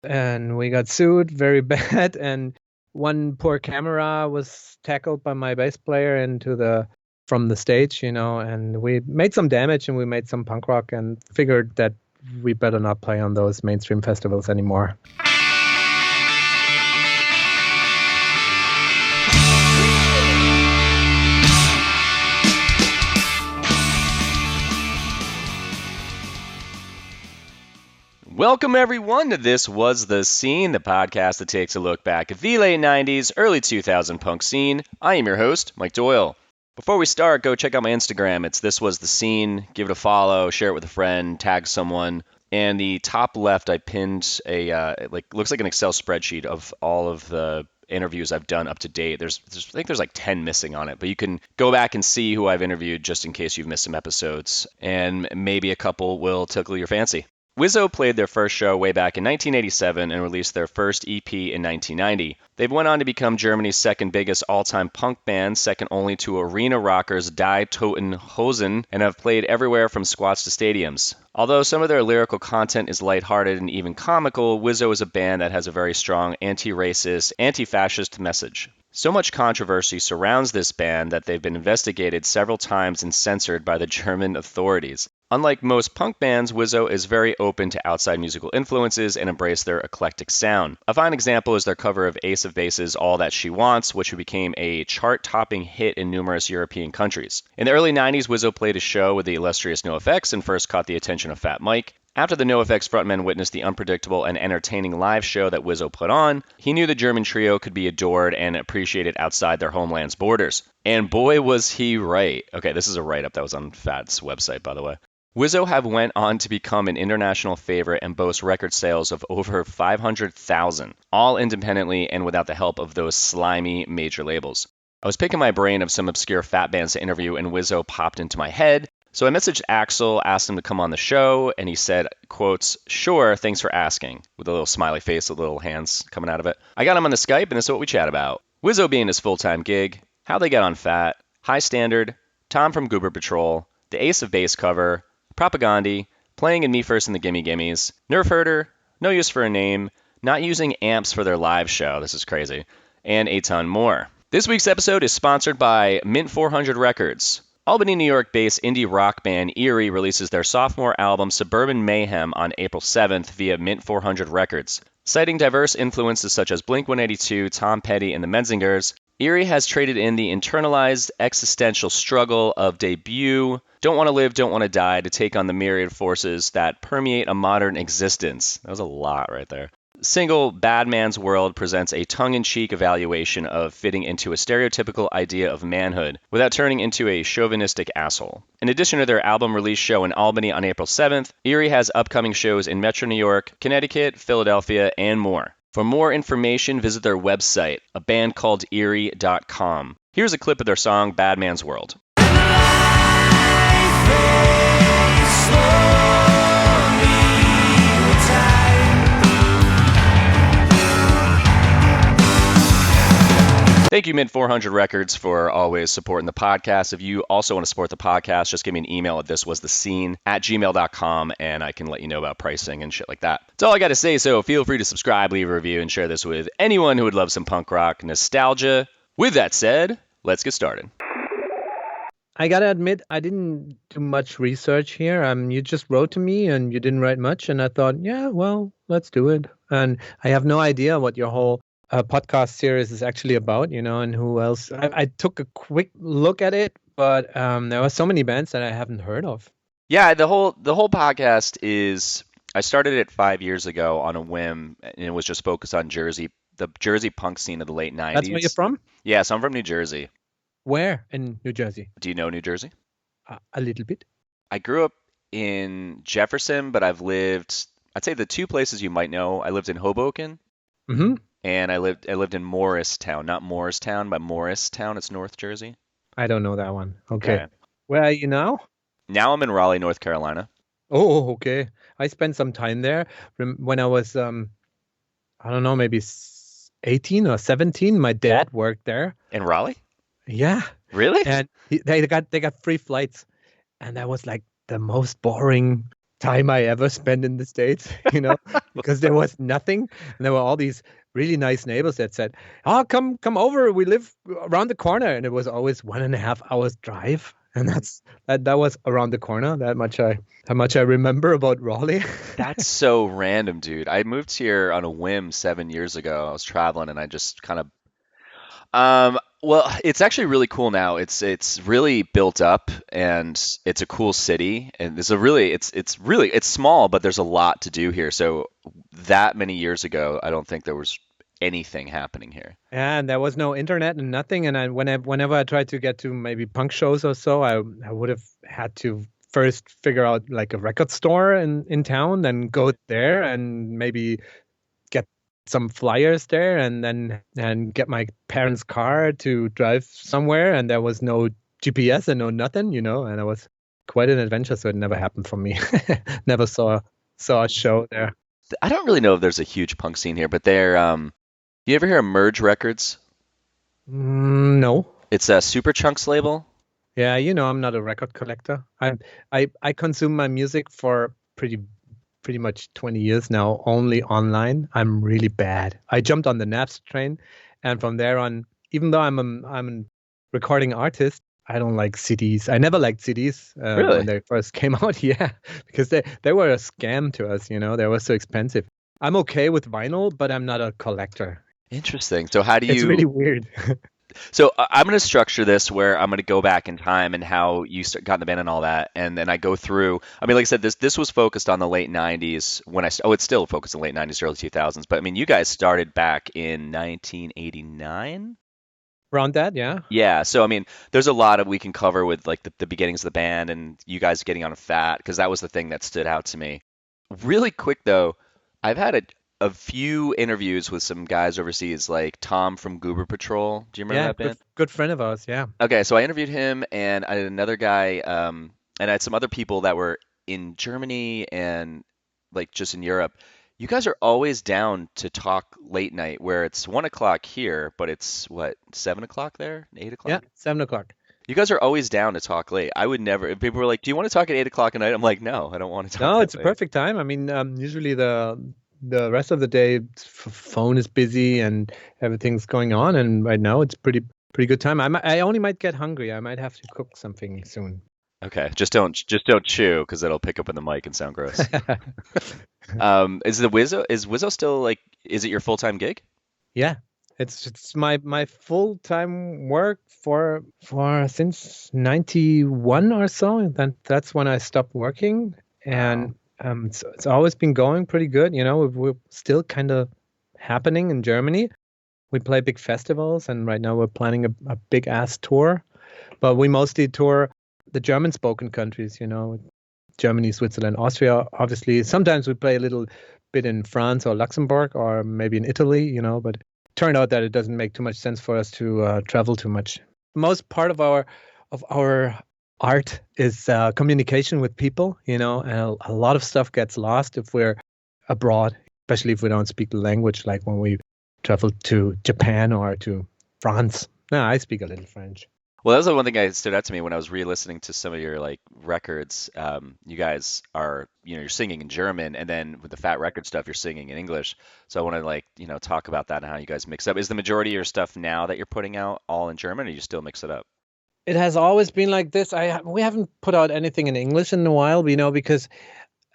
and we got sued very bad. And one poor camera was tackled by my bass player from the stage, and we made some damage and we made some punk rock and figured that we better not play on those mainstream festivals anymore. Welcome, everyone, to This Was The Scene, the podcast that takes a look back at the late 90s, early 2000 punk scene. I am your host, Mike Doyle. Before we start, go check out my Instagram. It's This Was The Scene. Give it a follow, share it with a friend, tag someone. And the top left, I pinned looks like an Excel spreadsheet of all of the interviews I've done up to date. I think there's like 10 missing on it, but you can go back and see who I've interviewed just in case you've missed some episodes. And maybe a couple will tickle your fancy. Wizo played their first show way back in 1987 and released their first EP in 1990. They went on to become Germany's second biggest all-time punk band, second only to arena rockers Die Toten Hosen, and have played everywhere from squats to stadiums. Although some of their lyrical content is lighthearted and even comical, Wizo is a band that has a very strong anti-racist, anti-fascist message. So much controversy surrounds this band that they've been investigated several times and censored by the German authorities. Unlike most punk bands, Wizo is very open to outside musical influences and embrace their eclectic sound. A fine example is their cover of Ace of Base's All That She Wants, which became a chart-topping hit in numerous European countries. In the early 90s, Wizo played a show with the illustrious NOFX and first caught the attention of Fat Mike. After the NOFX frontman witnessed the unpredictable and entertaining live show that Wizo put on, he knew the German trio could be adored and appreciated outside their homeland's borders. And boy, was he right. Okay, this is a write-up that was on Fat's website, by the way. Wizo have went on to become an international favorite and boast record sales of over 500,000, all independently and without the help of those slimy major labels. I was picking my brain of some obscure fat bands to interview and Wizo popped into my head. So I messaged Axel, asked him to come on the show, and he said, quotes, "Sure, thanks for asking," with a little smiley face with little hands coming out of it. I got him on the Skype, and this is what we chat about. Wizo being his full-time gig, how they got on Fat, High Standard, Tom from Goober Patrol, the Ace of Base cover, Propagandhi, playing in Me First and the Gimme Gimmes, Nerf Herder, No Use for a Name, not using amps for their live show, this is crazy, and a ton more. This week's episode is sponsored by Mint 400 Records. Albany, New York-based indie rock band Eerie releases their sophomore album Suburban Mayhem on April 7th via Mint 400 Records. Citing diverse influences such as Blink-182, Tom Petty, and the Menzingers, Eerie has traded in the internalized existential struggle of debut, don't want to live, don't want to die, to take on the myriad forces that permeate a modern existence. That was a lot right there. Single Bad Man's World presents a tongue-in-cheek evaluation of fitting into a stereotypical idea of manhood without turning into a chauvinistic asshole. In addition to their album release show in Albany on April 7th, Eerie has upcoming shows in Metro New York, Connecticut, Philadelphia, and more. For more information, visit their website, abandcallederie.com. Here's a clip of their song Bad Man's World. Thank you, Mint 400 Records, for always supporting the podcast. If you also want to support the podcast, just give me an email at thiswasthescene@gmail.com, and I can let you know about pricing and shit like that. That's all I got to say, so feel free to subscribe, leave a review, and share this with anyone who would love some punk rock nostalgia. With that said, let's get started. I gotta admit, I didn't do much research here. You just wrote to me and you didn't write much, and I thought, yeah, well, let's do it. And I have no idea what your whole podcast series is actually about, and who else. I took a quick look at it, but there were so many bands that I haven't heard of. Yeah, the whole podcast is, I started it 5 years ago on a whim, and it was just focused on Jersey, the Jersey punk scene of the late 90s. That's where you're from? Yeah, so I'm from New Jersey. Where in New Jersey? Do you know New Jersey? A little bit. I grew up in Jefferson, but I'd say the two places you might know, I lived in Hoboken. Mm-hmm. And I lived in Morristown, not Morristown, but Morristown. It's North Jersey. I don't know that one. Okay. Where are you now? Now I'm in Raleigh, North Carolina. Oh, okay. I spent some time there when I was, I don't know, maybe 18 or 17. My dad worked there. In Raleigh? Yeah. Really? And they got free flights, and that was like the most boring time I ever spent in the States, because there was nothing. And there were all these really nice neighbors that said, "Oh, come over. We live around the corner." And it was always 1.5 hours drive. And that was around the corner. How much I remember about Raleigh. That's so random, dude. I moved here on a whim 7 years ago. I was traveling and I just kind of well, it's actually really cool now. It's really built up and it's a cool city and there's a really it's small, but there's a lot to do here. So that many years ago, I don't think there was anything happening here. And there was no internet and nothing. And whenever I tried to get to maybe punk shows or so, I would have had to first figure out like a record store in town, then go there and maybe get some flyers there, and get my parents' car to drive somewhere. And there was no GPS and no nothing, and it was quite an adventure. So it never happened for me. Never saw a show there. I don't really know if there's a huge punk scene here, but you ever hear of Merge Records? No. It's a Super Chunks label. Yeah, I'm not a record collector. I consume my music for pretty much 20 years now, only online. I'm really bad. I jumped on the Napster train, and from there on, even though I'm a recording artist, I don't like CDs. I never liked CDs Really? when they first came out. Yeah, because they were a scam to us. They were so expensive. I'm okay with vinyl, but I'm not a collector. Interesting. So how do It's you really weird. So I'm going to structure this where I'm going to go back in time and how you got in the band and all that, and then I go through. I mean, like I said, this was focused on the late '90s it's still focused on the late '90s, early 2000s. But I mean, you guys started back in 1989. Around that, yeah. Yeah, so I mean, there's a lot of we can cover with like the beginnings of the band and you guys getting on a fat because that was the thing that stood out to me. Really quick though, I've had a few interviews with some guys overseas, like Tom from Goober Patrol. Do you remember Yeah, that band? good friend of ours. Yeah. Okay, so I interviewed him, and I had another guy, and I had some other people that were in Germany and like just in Europe. You guys are always down to talk late night, where it's 1 o'clock here, but it's what, 7 o'clock there, 8 o'clock? Yeah, 7 o'clock. You guys are always down to talk late. I would never. If people were like, "Do you want to talk at 8 o'clock at night?" I'm like, "No, I don't want to talk No, that it's a late." perfect time. I mean, usually the rest of the day, phone is busy and everything's going on. And right now, it's pretty good time. I only might get hungry. I might have to cook something soon. Okay, just don't chew because it'll pick up in the mic and sound gross. Is Wizo still like? Is it your full-time gig? Yeah, it's my full-time work for since 91 or so. Then that's when I stopped working, and it's always been going pretty good. We're still kind of happening in Germany. We play big festivals, and right now we're planning a big ass tour. But we mostly tour the German-spoken countries. Germany, Switzerland, Austria. Obviously, sometimes we play a little bit in France or Luxembourg or maybe in Italy. But it turned out that it doesn't make too much sense for us to travel too much. Most part of our art is communication with people. And a lot of stuff gets lost if we're abroad, especially if we don't speak the language, like when we travel to Japan or to France. No, I speak a little French. Well, that was the one thing that stood out to me when I was re-listening to some of your like records. You guys are, you're singing in German, and then with the Fat Record stuff, you're singing in English. So I want to like, talk about that and how you guys mix up. Is the majority of your stuff now that you're putting out all in German, or you still mix it up? It has always been like this. We haven't put out anything in English in a while, because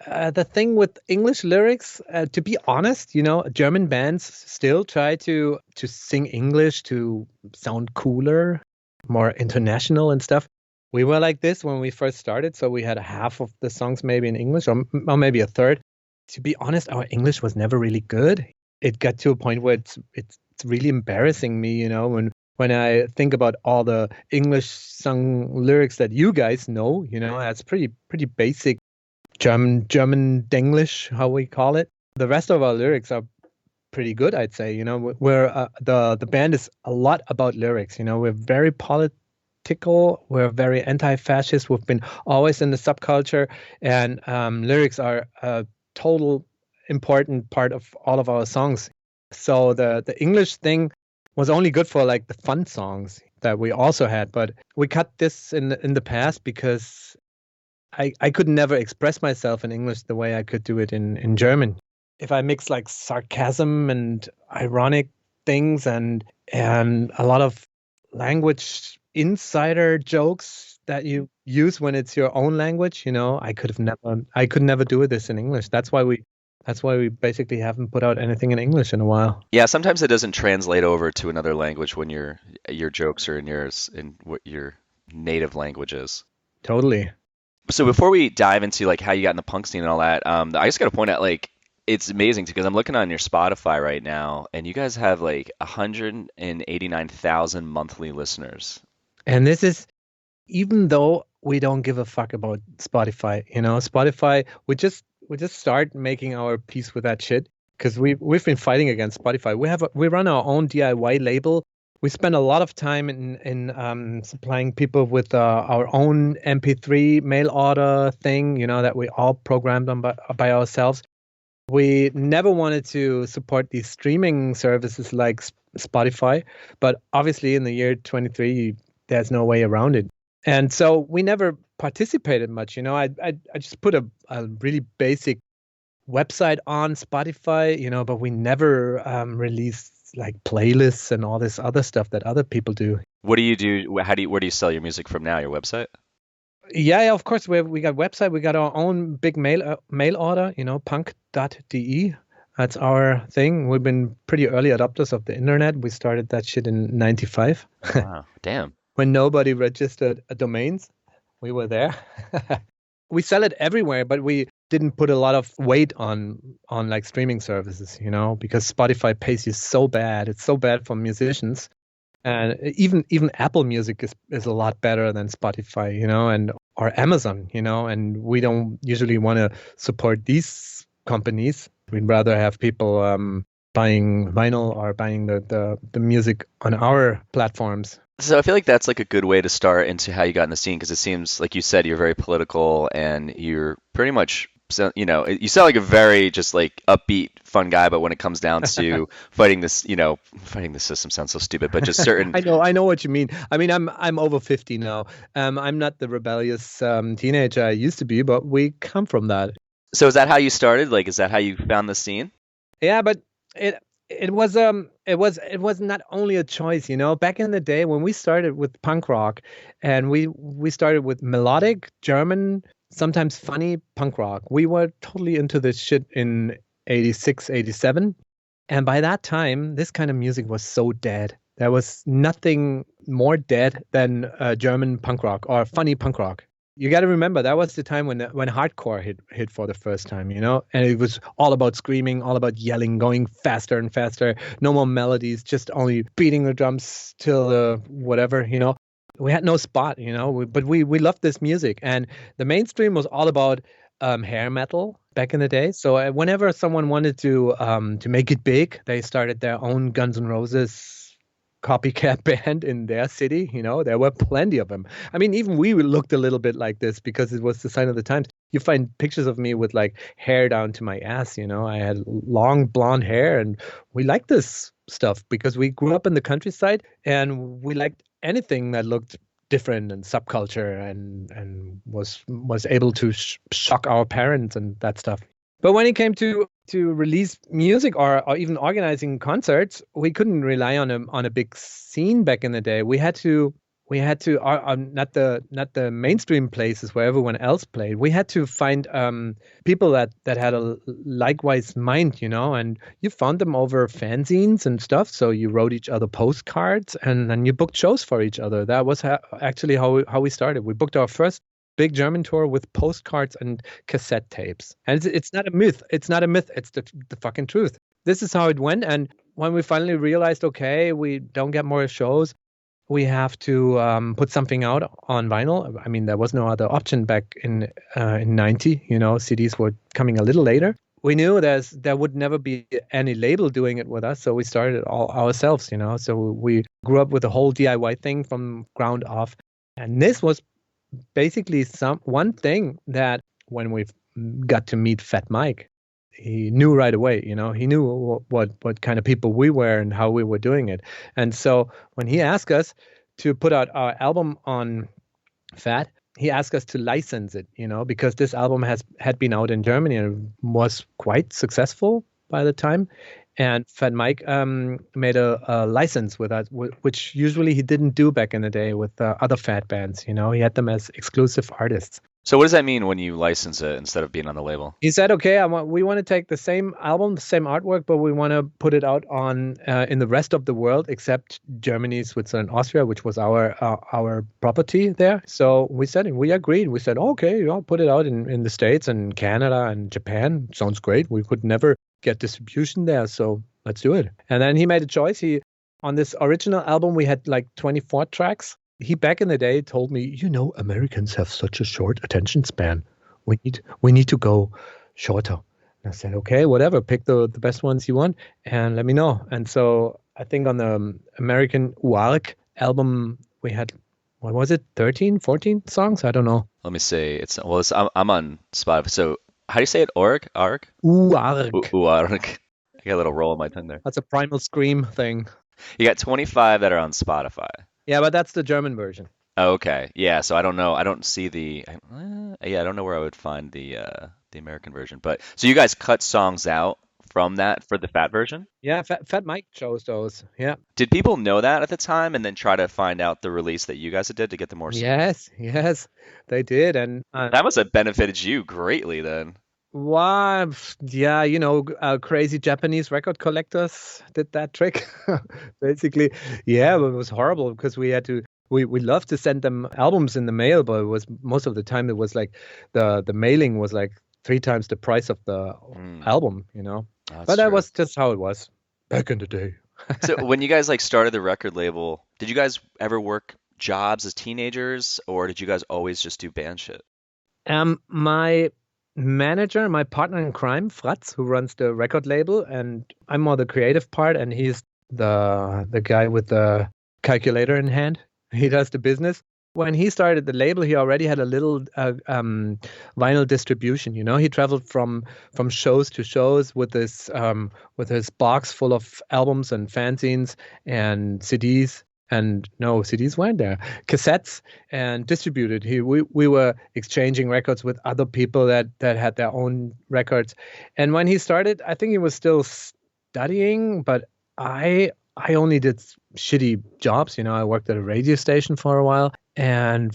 the thing with English lyrics, to be honest, German bands still try to sing English to sound cooler, more international and stuff. We were like this when we first started, so we had half of the songs maybe in English, or maybe a third. To be honest, our English was never really good. It got to a point where it's really embarrassing me, when I think about all the English song lyrics that you guys know. That's pretty basic German Denglish, how we call it. The rest of our lyrics are pretty good, I'd say. Where the band is a lot about lyrics. We're very political. We're very anti-fascist. We've been always in the subculture, and lyrics are a total important part of all of our songs. So the English thing was only good for like the fun songs that we also had, but we cut this in the past because I could never express myself in English the way I could do it in German. If I mix like sarcasm and ironic things and a lot of language insider jokes that you use when it's your own language, I could never do this in English. That's why we basically haven't put out anything in English in a while. Yeah, sometimes it doesn't translate over to another language when your jokes are in what your native language is. Totally. So before we dive into like how you got in the punk scene and all that, I just got to point out like it's amazing because I'm looking on your Spotify right now, and you guys have like 189,000 monthly listeners. And this is even though we don't give a fuck about Spotify, Spotify, we just start making our peace with that shit because we've been fighting against Spotify. We run our own DIY label. We spend a lot of time in supplying people with our own MP3 mail order thing, that we all programmed on by ourselves. We never wanted to support these streaming services like Spotify, but obviously in the year 23, there's no way around it. And so we never participated much. I just put a really basic website on Spotify, but we never released like playlists and all this other stuff that other people do. What do you do? Where do you sell your music from now? Your website? Yeah, of course. We got website. We got our own big mail order, punk.de. That's our thing. We've been pretty early adopters of the internet. We started that shit in 95. Wow, damn. When nobody registered domains, we were there. We sell it everywhere, but we didn't put a lot of weight on like streaming services, because Spotify pays you so bad. It's so bad for musicians. And even Apple Music is a lot better than Spotify, and or Amazon, and we don't usually want to support these companies. We'd rather have people buying vinyl or buying the music on our platforms. So I feel like that's like a good way to start into how you got in the scene because it seems like you said you're very political and you're pretty much you sound like a very just like upbeat, fun guy, but when it comes down to fighting the system sounds so stupid, but just certain. I know what you mean. I mean, I'm over 50 now. I'm not the rebellious teenager I used to be, but we come from that. So is that how you started? Like, is that how you found the scene? Yeah, but it was not only a choice, Back in the day when we started with punk rock, and we started with melodic German, sometimes funny punk rock. We were totally into this shit in 86, 87. And by that time, this kind of music was so dead. There was nothing more dead than German punk rock or funny punk rock. You got to remember that was the time when hardcore hit for the first time, and it was all about screaming, all about yelling, going faster and faster. No more melodies, just only beating the drums till whatever, We had no spot, but we loved this music, and the mainstream was all about hair metal back in the day. So whenever someone wanted to make it big, they started their own Guns N' Roses copycat band in their city. There were plenty of them. I mean, even we looked a little bit like this because it was the sign of the times. You find pictures of me with like hair down to my ass. I had long blonde hair, and we liked this stuff because we grew up in the countryside and we liked anything that looked different and subculture and was able to shock our parents and that stuff. But when it came to release music or even organizing concerts, we couldn't rely on a big scene back in the day. We had to not the mainstream places where everyone else played. We had to find people that had a likewise mind, and you found them over fanzines and stuff. So you wrote each other postcards and then you booked shows for each other. That was actually how we started. We booked our first big German tour with postcards and cassette tapes. And it's not a myth. It's not a myth. It's the fucking truth. This is how it went. And when we finally realized, okay, we don't get more shows, we have to put something out on vinyl. I mean, there was no other option back in 90. CDs were coming a little later. We knew there would never be any label doing it with us, so we started it all ourselves. So we grew up with the whole DIY thing from ground off, and this was basically one thing that when we got to meet Fat Mike, he knew right away. He knew what kind of people we were and how we were doing it. And so when he asked us to put out our album on Fat, he asked us to license it, because this album had been out in Germany and was quite successful by the time. And Fat Mike made a license with us, which usually he didn't do back in the day with other fat bands. He had them as exclusive artists. So what does that mean when you license it instead of being on the label? He said, okay, we want to take the same album, the same artwork, but we want to put it out on in the rest of the world except Germany, Switzerland, Austria, which was our property there. So we agreed. We said, okay, I'll put it out in the States and Canada and Japan. Sounds great. We could never get distribution there, so let's do it. And then he made a choice. On this original album, we had like 24 tracks. He back in the day told me, Americans have such a short attention span. We need to go shorter. And I said, okay, whatever. Pick the best ones you want and let me know. And so I think on the American UARC album we had, what was it, 13, 14 songs? I don't know. Let me see. I'm on Spotify. So how do you say it? UARC? UARC. UARC. I got a little roll on my tongue there. That's a Primal Scream thing. You got 25 that are on Spotify. Yeah, but that's the German version. Oh, okay. Yeah, so I don't know. I don't see I don't know where I would find the American version. But so you guys cut songs out from that for the Fat version? Yeah, Fat Mike chose those. Yeah. Did people know that at the time and then try to find out the release that you guys did to get the more? Yes, they did, and that must have benefited you greatly then. Why? Yeah, crazy Japanese record collectors did that trick. Basically, yeah, it was horrible because we had to. We loved to send them albums in the mail, but it was most of the time it was like the mailing was like 3 times the price of the album, But that was just how it was back in the day. So when you guys started the record label, did you guys ever work jobs as teenagers, or did you guys always just do band shit? My manager, my partner in crime, Fratz, who runs the record label, and I'm more the creative part, and he's the guy with the calculator in hand. He does the business. When he started the label, he already had a little vinyl distribution. He traveled from shows to shows with his box full of albums and fanzines and CDs. And no, CDs weren't there. Cassettes, and distributed. We were exchanging records with other people that had their own records. And when he started, I think he was still studying, but I only did shitty jobs. I worked at a radio station for a while. And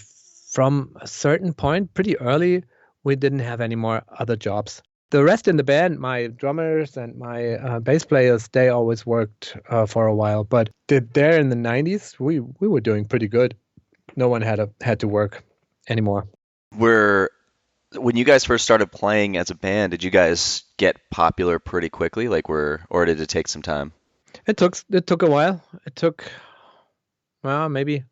from a certain point, pretty early, we didn't have any more other jobs. The rest in the band, my drummers and my bass players, they always worked for a while. But there in the 90s, we were doing pretty good. No one had to work anymore. When you guys first started playing as a band, did you guys get popular pretty quickly? Or did it take some time? It took a while. It took, maybe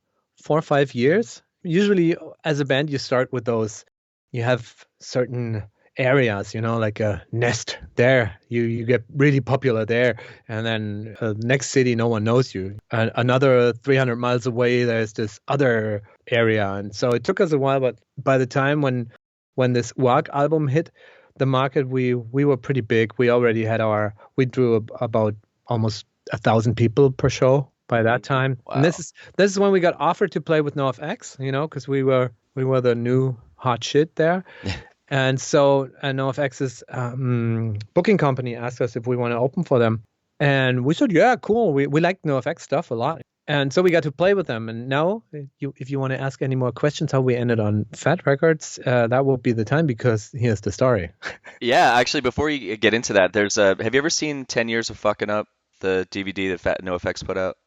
4 or 5 years. Usually, as a band, you start with those. You have certain areas, like a nest there. You get really popular there, and then next city, no one knows you. And another 300 miles away, there's this other area, and so it took us a while. But by the time when this WAG album hit the market, we were pretty big. We already had we drew about almost 1,000 people per show by that time. Wow. And this is when we got offered to play with NOFX, because we were the new hot shit there. And so NOFX's booking company asked us if we want to open for them. And we said, yeah, cool. We like NOFX stuff a lot. And so we got to play with them. And now, if you want to ask any more questions how we ended on Fat Records, that will be the time, because here's the story. Yeah, actually, before you get into that, have you ever seen 10 Years of Fucking Up, the DVD that Fat NOFX put out?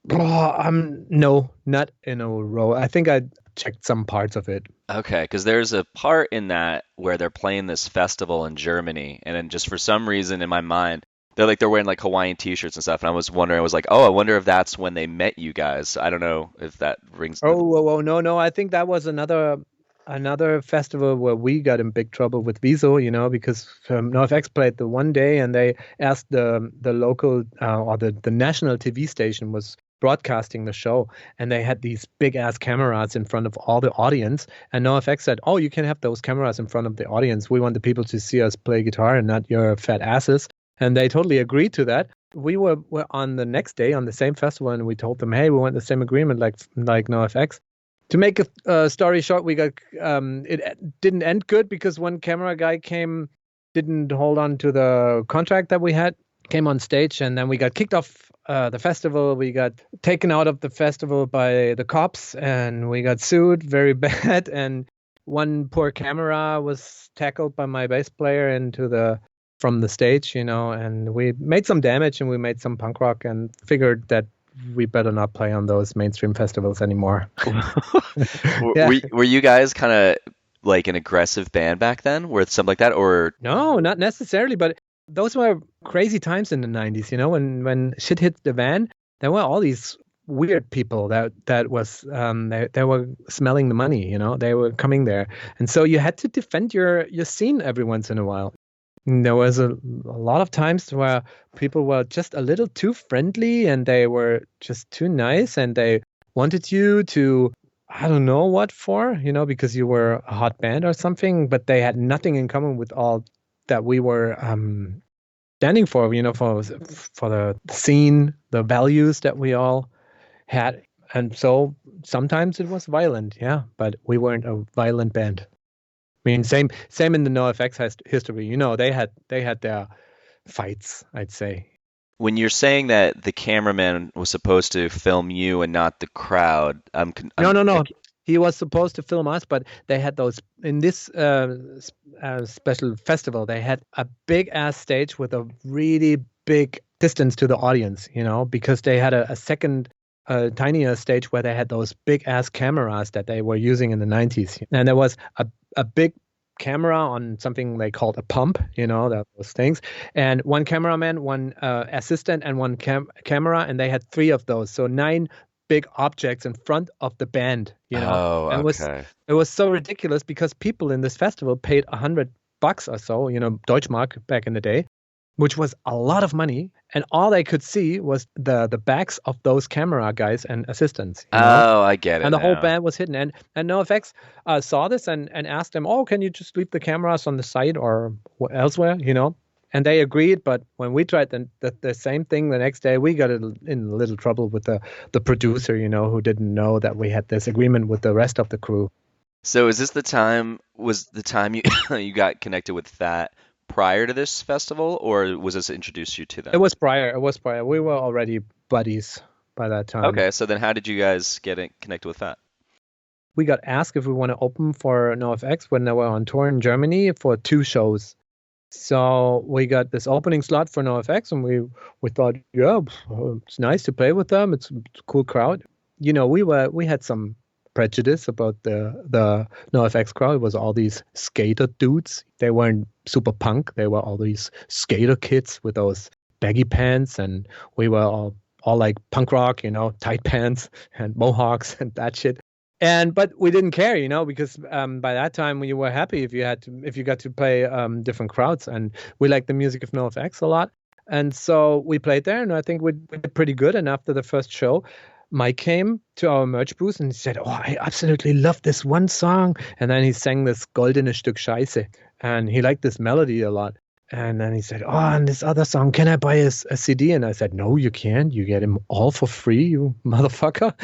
No, not in a row. I think I checked some parts of it. Okay, because there's a part in that where they're playing this festival in Germany, and then just for some reason in my mind, they're wearing Hawaiian t-shirts and stuff, and I was wondering, I wonder if that's when they met you guys. I don't know if that rings. Oh, no, I think that was another festival where we got in big trouble with Wizo, because NOFX played the one day, and they asked the local or the national TV station was broadcasting the show, and they had these big ass cameras in front of all the audience, and NOFX said, oh, you can have those cameras in front of the audience. We want the people to see us play guitar and not your fat asses. And they totally agreed to that. We were on the next day on the same festival, and we told them, hey, we want the same agreement like NOFX. To make a story short, we got it didn't end good because one camera guy didn't hold on to the contract that we had, came on stage, and then we got kicked off the festival. We got taken out of the festival by the cops, and we got sued very bad. And one poor camera was tackled by my bass player from the stage, and we made some damage, and we made some punk rock, and figured that we better not play on those mainstream festivals anymore. Yeah. Were you guys kind of like an aggressive band back then, or something like that, or? No, not necessarily, but those were crazy times in the 90s, when shit hit the fan. There were all these weird people that was they were smelling the money, they were coming there, and so you had to defend your scene every once in a while. And there was a lot of times where people were just a little too friendly, and they were just too nice, and they wanted you to, I don't know what for, because you were a hot band or something, but they had nothing in common with all that we were standing for, for the scene, the values that we all had. And so sometimes it was violent, yeah, but we weren't a violent band. I mean, same in the NOFX history. They had their fights, I'd say. When you're saying that the cameraman was supposed to film you and not the crowd, No. He was supposed to film us, but they had those in this special festival. They had a big ass stage with a really big distance to the audience, because they had a second tinier stage where they had those big ass cameras that they were using in the 90s, and there was a big camera on something they called a pump, those things, and one cameraman, one assistant, and one camera, and they had 3 of those, so 9 big objects in front of the band, Oh, okay. It was so ridiculous because people in this festival paid $100 or so, Deutschmark back in the day, which was a lot of money, and all they could see was the backs of those camera guys and assistants. Oh, I get it. And the now. whole band was hidden. And NOFX saw this and asked them, "Oh, can you just leave the cameras on the side or elsewhere?" And they agreed. But when we tried the same thing the next day, we got in a little trouble with the producer, who didn't know that we had this agreement with the rest of the crew. So was the time you you got connected with Fat prior to this festival, or was this introduced you to them? It was prior. We were already buddies by that time. Okay, so then how did you guys get connected with Fat? We got asked if we want to open for NOFX when they were on tour in Germany for 2 shows. So we got this opening slot for NOFX, and we thought, yeah, it's nice to play with them. It's a cool crowd. We had some prejudice about the NOFX crowd. It was all these skater dudes. They weren't super punk. They were all these skater kids with those baggy pants, and we were all like punk rock, tight pants and mohawks and that shit. But we didn't care, because by that time we were happy if you got to play different crowds, and we liked the music of NOFX a lot, and so we played there, and I think we did pretty good. And after the first show, Mike came to our merch booth and he said, "Oh, I absolutely love this one song," and then he sang this Goldene Stück Scheiße, and he liked this melody a lot. And then he said, "Oh, and this other song, can I buy a CD?" And I said, "No, you can't. You get them all for free, you motherfucker.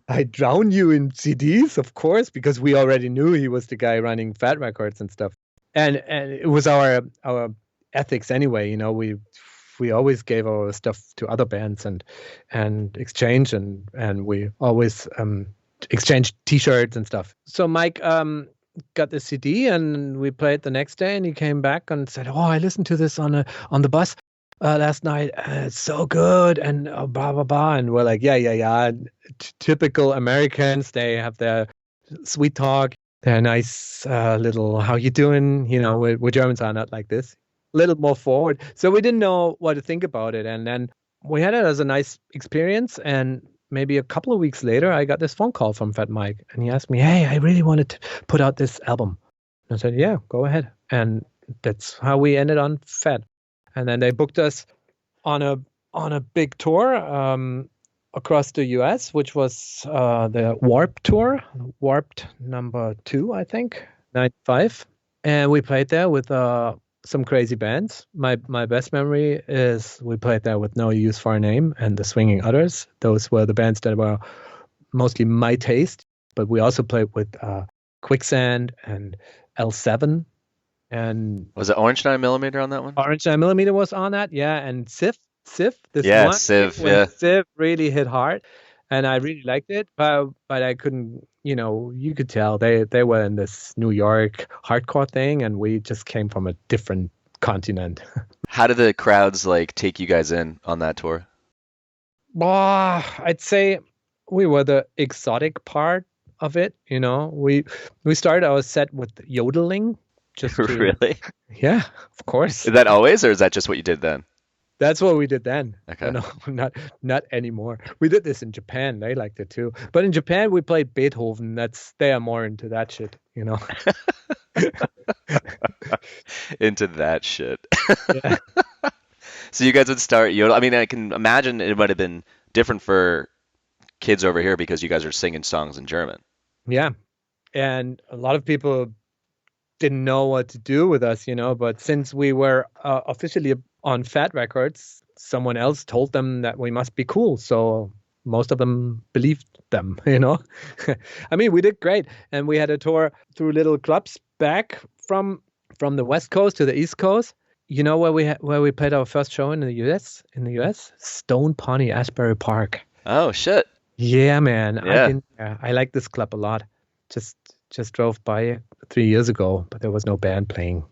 I drown you in CDs, of course," because we already knew he was the guy running Fat Records and stuff. And it was our ethics anyway. We always gave our stuff to other bands and exchange, and we always exchanged T-shirts and stuff. So Mike got the CD, and we played the next day, and he came back and said, "Oh, I listened to this on the bus last night. It's so good," and blah blah blah. And we're like, yeah. Typical Americans, they have their sweet talk, their nice little "how you doing?" We Germans are not like this. A little more forward. So we didn't know what to think about it, and then we had it as a nice experience. And maybe a couple of weeks later, I got this phone call from Fat Mike, and he asked me, "Hey, I really wanted to put out this album." And I said, "Yeah, go ahead." And that's how we ended on Fat. And then they booked us on a big tour across the US, which was the Warped tour, Warped #2, I think, 95. And we played there with some crazy bands. My best memory is we played there with No Use for a Name and the Swinging Utters. Those were the bands that were mostly my taste. but we also played with Quicksand and L7, and Was it Orange 9mm on that one? Orange 9mm was on that, yeah, and Sif, this Yeah, one Civ, thing when yeah. Sif really hit hard, and I really liked it, but I couldn't, you could tell they were in this New York hardcore thing, and we just came from a different continent. How did the crowds like take you guys in on that tour? I'd say we were the exotic part of it, We started our set with yodeling, just to, Really? yeah, of course. Is that always, or is that just what you did then? That's what we did then. Okay. No, not anymore. We did this in Japan. They liked it too. But in Japan, we played Beethoven. They are more into that shit, Into that shit. Yeah. So you guys would start yodel. I mean, I can imagine it might have been different for kids over here because you guys are singing songs in German. Yeah. And a lot of people didn't know what to do with us, but since we were officially on Fat Records, someone else told them that we must be cool. So most of them believed them, I mean, we did great. And we had a tour through little clubs back from the West Coast to the East Coast. You know where we played our first show in the US? Stone Pony, Asbury Park. Oh, shit. Yeah, man. Yeah. I like this club a lot. Just drove by 3 years ago, but there was no band playing.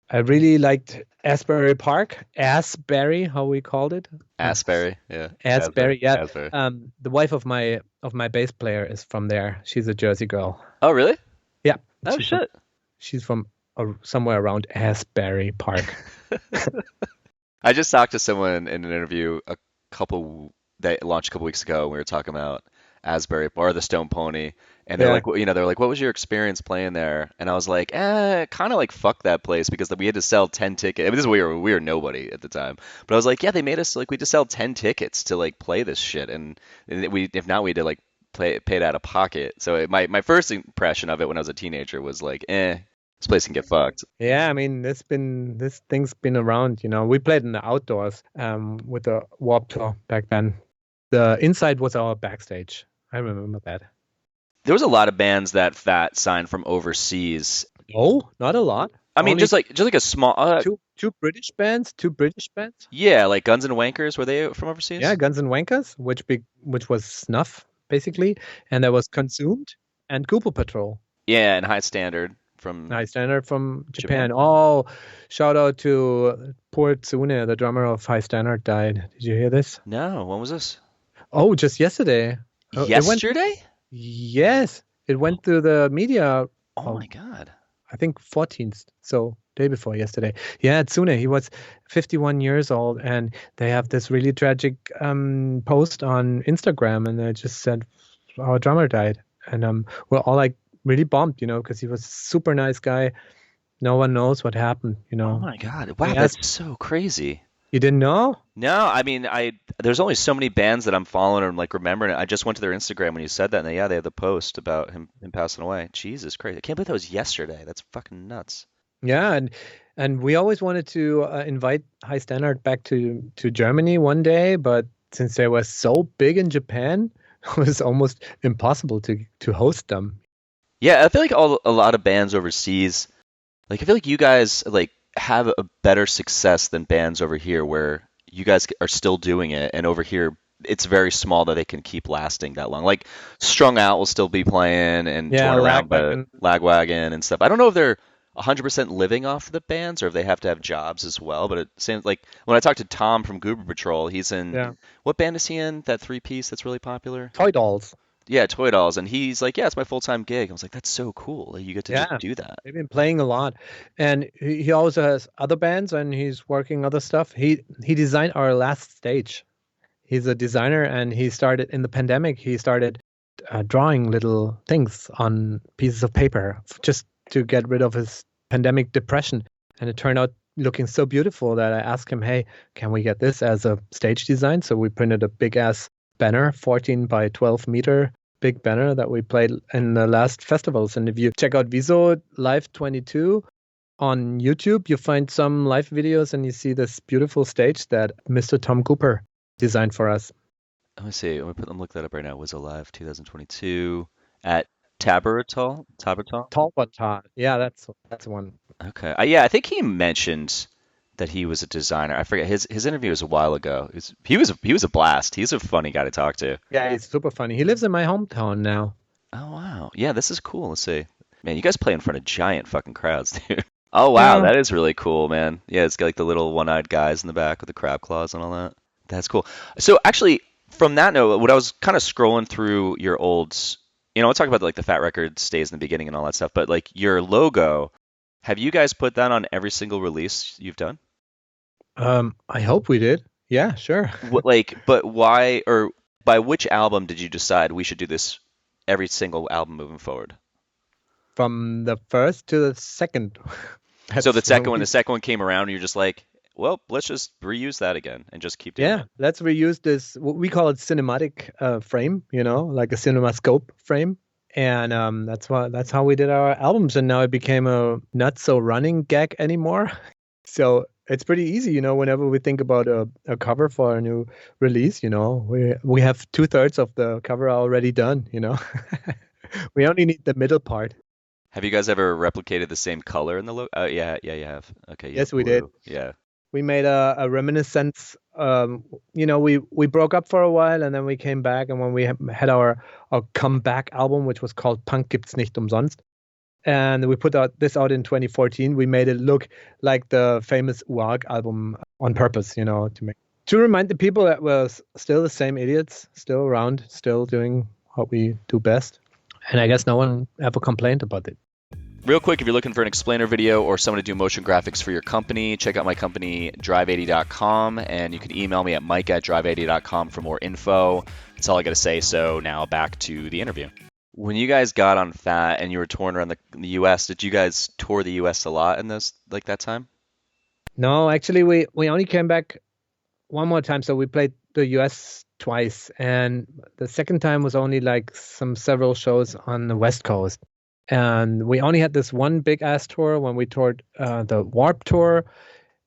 I really liked Asbury Park. Asbury, how we called it. Asbury, yeah. Asbury, yeah. Asbury. The wife of my bass player is from there. She's a Jersey girl. Oh, really? Yeah. Oh, shit. She's from somewhere around Asbury Park. I just talked to someone in an interview that launched a couple weeks ago. And we were talking about Asbury or the Stone Pony, and they're like, what was your experience playing there? And I was like, kind of like fuck that place because we had to sell 10 tickets. I mean, we were nobody at the time, but I was like, yeah, they made us like we just sell 10 tickets to like play this shit, and if not, we had to like pay it out of pocket. So my first impression of it when I was a teenager was like, this place can get fucked. Yeah, I mean, this thing's been around. We played in the outdoors with the Warped Tour back then. The inside was our backstage. I remember that. There was a lot of bands that Fat signed from overseas. Oh, not a lot. I mean, just like a small two British bands. Yeah, like Guns and Wankers. Were they from overseas? Yeah, Guns and Wankers, which was Snuff basically, and there was Consumed and Cooper Patrol. Yeah, and High Standard from Japan. Oh, shout out to poor Tsune, the drummer of High Standard, died. Did you hear this? No, when was this? Oh, just yesterday. Yesterday? Yes, it went through the media. Oh my God. I think 14th, so day before yesterday. Yeah, Tsune, he was 51 years old, and they have this really tragic post on Instagram, and they just said our drummer died, and we're all like really bummed, because he was a super nice guy. No one knows what happened, Oh my God! Wow, that's so crazy. You didn't know? No, I mean, there's only so many bands that I'm following and like remembering it. I just went to their Instagram when you said that, and they had the post about him passing away. Jesus Christ, I can't believe that was yesterday. That's fucking nuts. Yeah, and we always wanted to invite High Standard back to Germany one day, but since they were so big in Japan, it was almost impossible to host them. Yeah, I feel like a lot of bands overseas, like I feel like you guys like have a better success than bands over here where you guys are still doing it, and over here it's very small that they can keep lasting that long. Like Strung Out will still be playing and touring around by Lagwagon and stuff. I don't know if they're 100% living off the bands or if they have to have jobs as well, but it seems like when I talked to Tom from Goober Patrol, he's in what band is he in? That 3-piece that's really popular? Toy Dolls. Yeah, Toy Dolls, and he's like, yeah, it's my full-time gig. I was like, that's so cool. Like, you get to just do that. They've been playing a lot, and he also has other bands, and he's working other stuff. He designed our last stage. He's a designer, and he started in the pandemic. He started drawing little things on pieces of paper just to get rid of his pandemic depression, and it turned out looking so beautiful that I asked him, hey, can we get this as a stage design? So we printed a big-ass banner, 14 by 12 meter big banner that we played in the last festivals. And if you check out Wizo Live 22 on YouTube, you find some live videos and you see this beautiful stage that Mr. Tom Cooper designed for us. Let me see. Let me look that up right now. Wizo Live 2022 at Tabertal? Talbot. Yeah, that's one. Okay. Yeah, I think he mentioned that he was a designer. I forget his interview was a while ago. He was a blast. He's a funny guy to talk to. Yeah, he's super funny. He lives in my hometown now. Oh wow. Yeah, this is cool. Let's see. Man, you guys play in front of giant fucking crowds, dude. Oh wow, Yeah. that is really cool, man. Yeah, it's got like the little one-eyed guys in the back with the crab claws and all that. That's cool. So actually, from that note, what I was kind of scrolling through your old, I'll talk about like the Fat Record stays in the beginning and all that stuff, but like your logo, have you guys put that on every single release you've done? I hope we did. Yeah, sure. But why or by which album did you decide we should do this every single album moving forward? From the first to the second. So the That's second when one, we, the second one came around, and you're just like, well, let's just reuse that again and just keep doing yeah, it. let's reuse this. We call it cinematic frame, like a cinemascope frame. And that's how we did our albums. And now it became a not so running gag anymore. So it's pretty easy, whenever we think about a cover for a new release, we have 2/3 of the cover already done. We only need the middle part. Have you guys ever replicated the same color in the logo? Oh, yeah, yeah, you have. Okay, you have Yes, we did. blue. Yeah. We made a reminiscence. We broke up for a while, and then we came back. And when we had our comeback album, which was called Punk gibt's nicht umsonst, and we put this out in 2014, we made it look like the famous UARG album on purpose, to remind the people that we're still the same idiots, still around, still doing what we do best. And I guess no one ever complained about it. Real quick, if you're looking for an explainer video or someone to do motion graphics for your company, check out my company, drive80.com, and you can email me at mike@drive80.com for more info. That's all I got to say. So now back to the interview. When you guys got on Fat and you were touring around the U.S., did you guys tour the U.S. a lot in that time? No, actually, we only came back one more time. So we played the US twice, and the second time was only like several shows on the West Coast. And we only had this one big ass tour when we toured the Warp Tour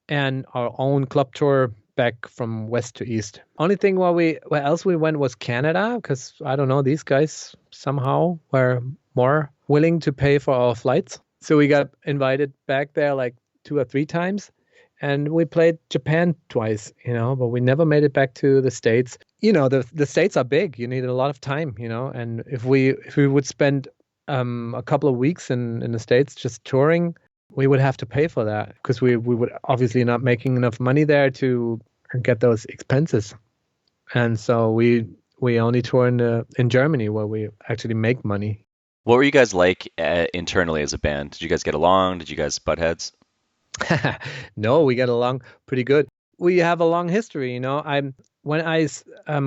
and our own club tour back from west to east. Only thing where else we went was Canada, because I don't know, these guys somehow were more willing to pay for our flights. So we got invited back there like 2 or 3 times. And we played Japan twice, but we never made it back to the States. The States are big. You need a lot of time, and if we would spend a couple of weeks in the States just touring, we would have to pay for that because we would obviously not making enough money there to get those expenses. And so we only tour in Germany where we actually make money. What were you guys like internally as a band? Did you guys get along? Did you guys butt heads? No, we get along pretty good. We have a long history, when I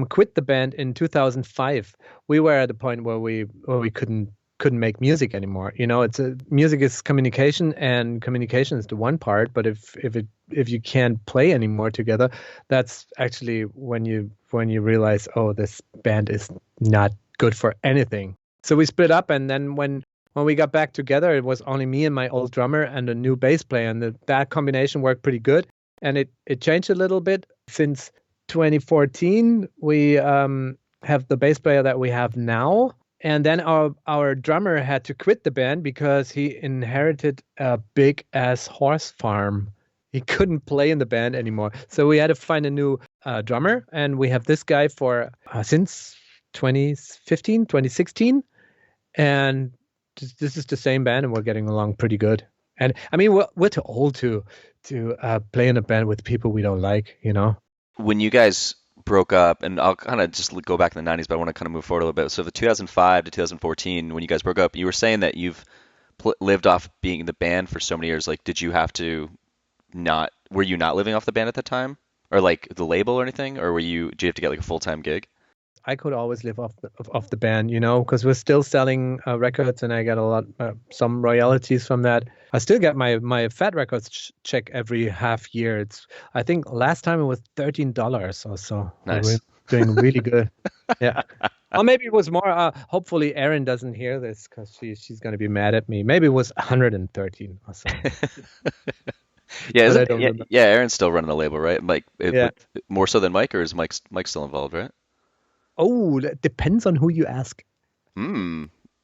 quit the band in 2005, we were at a point where we couldn't make music anymore. Music is communication, and communication is the one part. But if you can't play anymore together, that's actually when you realize, oh, this band is not good for anything. So we split up, and then when we got back together, it was only me and my old drummer and a new bass player, and that combination worked pretty good. And it changed a little bit since 2014. We have the bass player that we have now. And then our drummer had to quit the band because he inherited a big ass horse farm. He couldn't play in the band anymore. So we had to find a new drummer. And we have this guy for since 2015, 2016. And this is the same band, and we're getting along pretty good. And I mean, we're too old to play in a band with people we don't like, When you guys broke up, and I'll kind of just go back in the 90s, but I want to kind of move forward a little bit. So the 2005 to 2014, when you guys broke up, you were saying that you've lived off being in the band for so many years. Like, did you have to were you not living off the band at the time? Or like the label or anything? Or did you have to get like a full-time gig? I could always live off the band, because we're still selling records, and I get some royalties from that. I still get my Fat Records check every half year. I think last time it was $13 or so. Nice. We're doing really good. Yeah. Or maybe it was more. Hopefully, Erin doesn't hear this because she's going to be mad at me. Maybe it was 113 or so. Yeah, Erin's still running the label, right? Mike, Yeah. More so than Mike, or is Mike still involved, right? Oh, that depends on who you ask.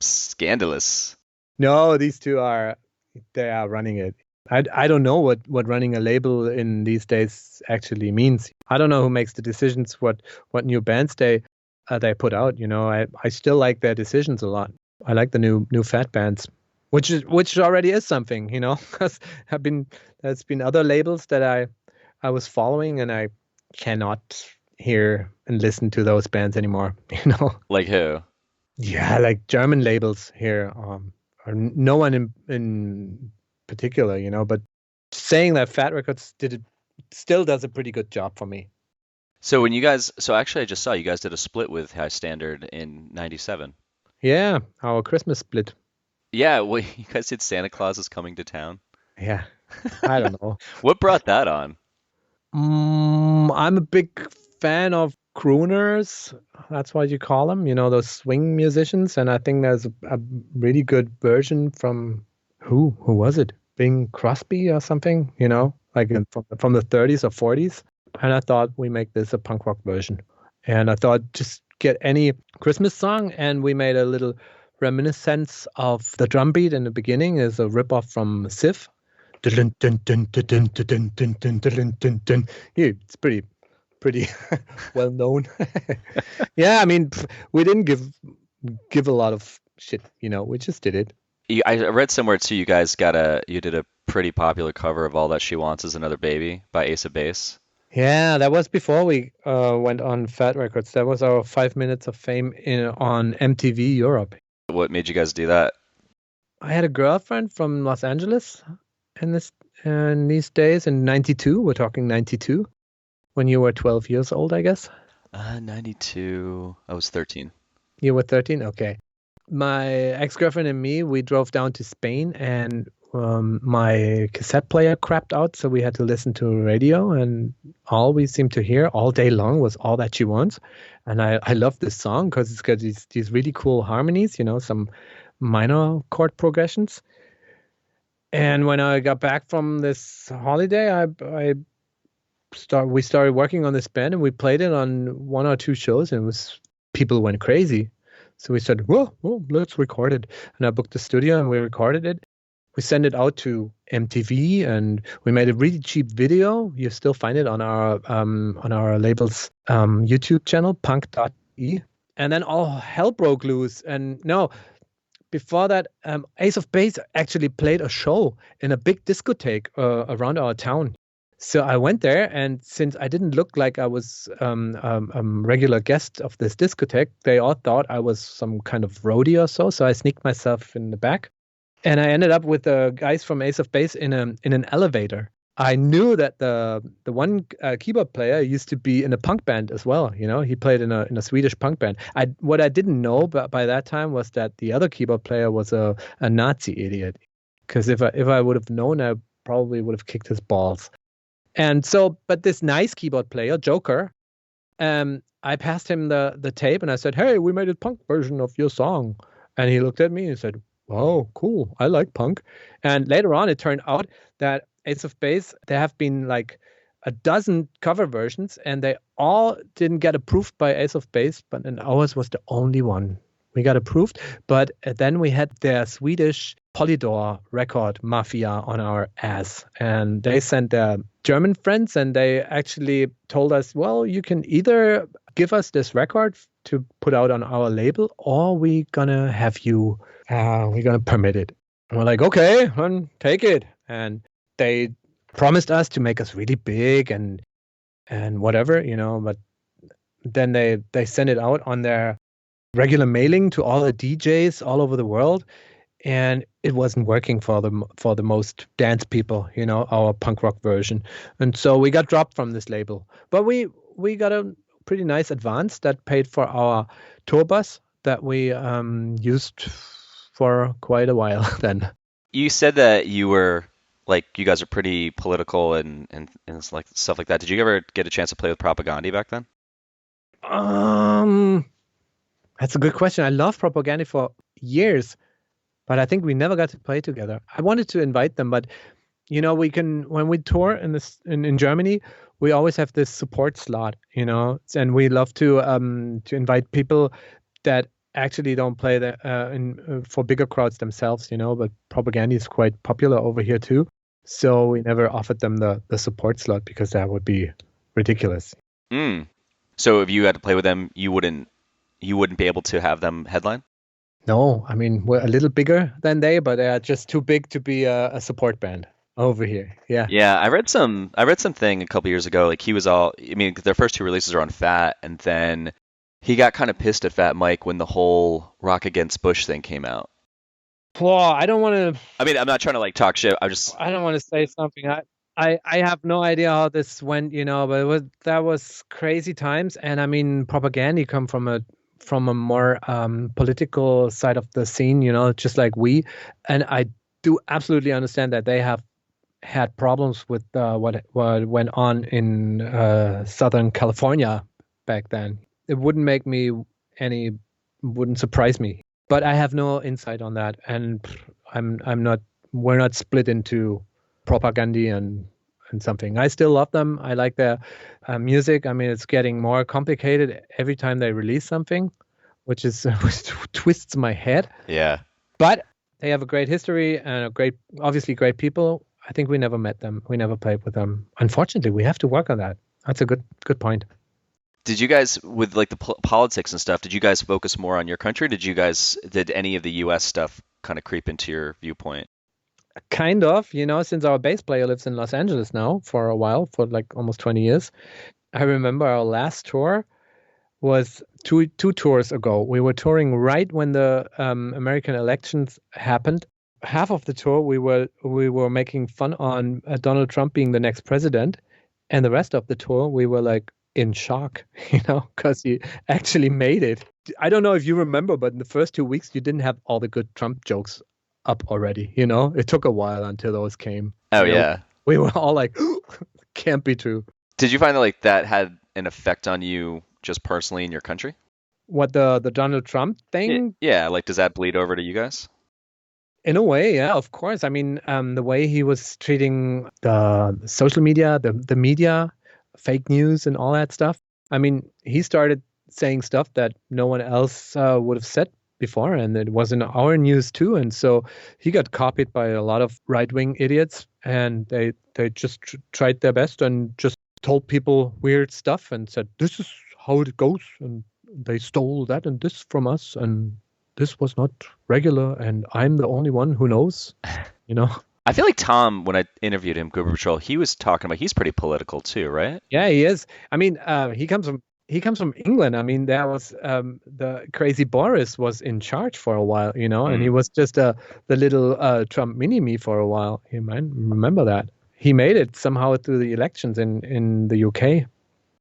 Scandalous. No, these two they are running it. I don't know what running a label in these days actually means. I don't know who makes the decisions, what new bands they put out. I still like their decisions a lot. I like the new fat bands, which already is something, because there's been other labels that I was following, and I cannot hear and listen to those bands anymore. Like who? Yeah, like German labels here, or no one in particular, but saying that Fat Records still does a pretty good job for me. So actually I just saw you guys did a split with High Standard in '97. Yeah, our Christmas split. Yeah, well, you guys did Santa Claus is Coming to Town. Yeah, I don't know. What brought that on? I'm a big fan of crooners. That's what you call them, those swing musicians. And I think there's a really good version from who was it? Bing Crosby or something, like from the 30s or 40s. And I thought we make this a punk rock version. And I thought just get any Christmas song, and we made a little reminiscence of the drum beat in the beginning is a ripoff from Sif. Yeah, it's pretty well known. Yeah, I mean, we didn't give a lot of shit, we just did it. I read somewhere too. You did a pretty popular cover of All That She Wants Is Another Baby by Ace of Base. Yeah, that was before we went on Fat Records. That was our 5 minutes of fame on MTV Europe. What made you guys do that? I had a girlfriend from Los Angeles in these days in 92. We're talking 92, when you were 12 years old, I guess. 92. I was 13. You were 13? Okay. My ex-girlfriend and me, we drove down to Spain, and my cassette player crapped out, so we had to listen to radio, and all we seemed to hear all day long was All That She Wants. And I love this song because it's got these really cool harmonies, some minor chord progressions. And when I got back from this holiday, we started working on this band, and we played it on 1 or 2 shows, and people went crazy. So we said, well, let's record it. And I booked the studio, and we recorded it. We sent it out to MTV, and we made a really cheap video. You still find it on our label's YouTube channel, punk.e. And then all hell broke loose. And no, before that, Ace of Base actually played a show in a big discotheque around our town. So I went there, and since I didn't look like I was a regular guest of this discotheque, they all thought I was some kind of roadie or so. So I sneaked myself in the back, and I ended up with the guys from Ace of Base in an elevator. I knew that the one keyboard player used to be in a punk band as well. He played in a Swedish punk band. What I didn't know by that time was that the other keyboard player was a Nazi idiot. Because if I would have known, I probably would have kicked his balls. And so, but this nice keyboard player, Joker, I passed him the tape, and I said, "Hey, we made a punk version of your song." And he looked at me and said, "Oh, cool. I like punk." And later on, it turned out that Ace of Base, there have been like a dozen cover versions, and they all didn't get approved by Ace of Base, but ours was the only one. We got approved, but then we had their Swedish Polydor record mafia on our ass, and they sent their German friends, and they actually told us, well, you can either give us this record to put out on our label, or we're gonna permit it. And we're like, okay, then take it. And they promised us to make us really big and whatever, but then they sent it out on their regular mailing to all the DJs all over the world, and it wasn't working for the most dance people, our punk rock version. And so we got dropped from this label. But we got a pretty nice advance that paid for our tour bus that we used for quite a while then. You said that you were like, you guys are pretty political and like stuff like that. Did you ever get a chance to play with Propagandhi back then? That's a good question. I loved Propagandhi for years, but I think we never got to play together. I wanted to invite them, but we can, when we tour in Germany, we always have this support slot, and we love to invite people that actually don't play for bigger crowds themselves, but Propagandhi is quite popular over here too. So we never offered them the support slot because that would be ridiculous. Mm. So if you had to play with them, you wouldn't be able to have them headline? No, I mean, we're a little bigger than they, but they are just too big to be a support band over here. Yeah. Yeah, I read something a couple years ago. Like he was all, I mean, their first two releases are on Fat, and then he got kind of pissed at Fat Mike when the whole Rock Against Bush thing came out. Well, I don't want to. I mean, I'm not trying to like talk shit. I don't want to say something. I have no idea how this went, but that was crazy times. And I mean, Propagandhi come from a more political side of the scene, just like we. And I do absolutely understand that they have had problems with what went on in Southern California back then. It wouldn't surprise me. But I have no insight on that, and we're not split into Propagandhi and something. I still love them. I like their music. I mean, it's getting more complicated every time they release something, which twists my head. Yeah. But they have a great history and obviously great people. I think we never met them. We never played with them. Unfortunately, we have to work on that. That's a good point. Did you guys, with like the politics and stuff, did you guys focus more on your country? Did any of the US stuff kind of creep into your viewpoint? Kind of, since our bass player lives in Los Angeles now for a while, for like almost 20 years. I remember our last tour was two tours ago. We were touring right when the American elections happened. Half of the tour we were making fun on Donald Trump being the next president, and the rest of the tour we were like in shock, because he actually made it. I don't know if you remember, but in the first 2 weeks you didn't have all the good Trump jokes up already. It took a while until those came. Oh yeah, we were all like, can't be true. Did you find that like that had an effect on you just personally in your country? What, the Donald Trump thing? Yeah, like does that bleed over to you guys? In a way, yeah, of course. I mean, the way he was treating the social media, the media, fake news and all that stuff. I mean, he started saying stuff that no one else would have said before, and it was in our news too. And so he got copied by a lot of right-wing idiots, and they just tried their best and just told people weird stuff and said, this is how it goes, and they stole that and this from us, and this was not regular, and I'm the only one who knows, I feel like Tom, when I interviewed him, Goober Patrol, he was talking about he's pretty political too, right? Yeah, he is. I mean, he comes from England. I mean, that was the crazy Boris was in charge for a while, and he was just the little Trump mini-me for a while. You might remember that. He made it somehow through the elections in the UK.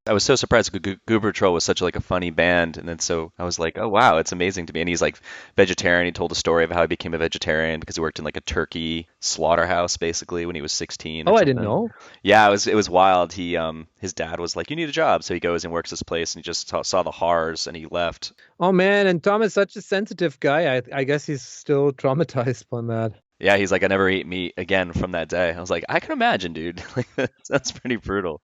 I was so surprised. Goober Patrol was such like a funny band, and then so I was like, oh wow, it's amazing to me. And he's like vegetarian. He told a story of how he became a vegetarian because he worked in like a turkey slaughterhouse basically when he was 16. Oh, I didn't know. Yeah, it was wild. He his dad was like, you need a job, so he goes and works this place, and he just saw the horrors, and he left. Oh man, and Tom is such a sensitive guy. I guess he's still traumatized from that. Yeah, he's like, I never ate meat again from that day. I was like, I can imagine, dude. That's pretty brutal.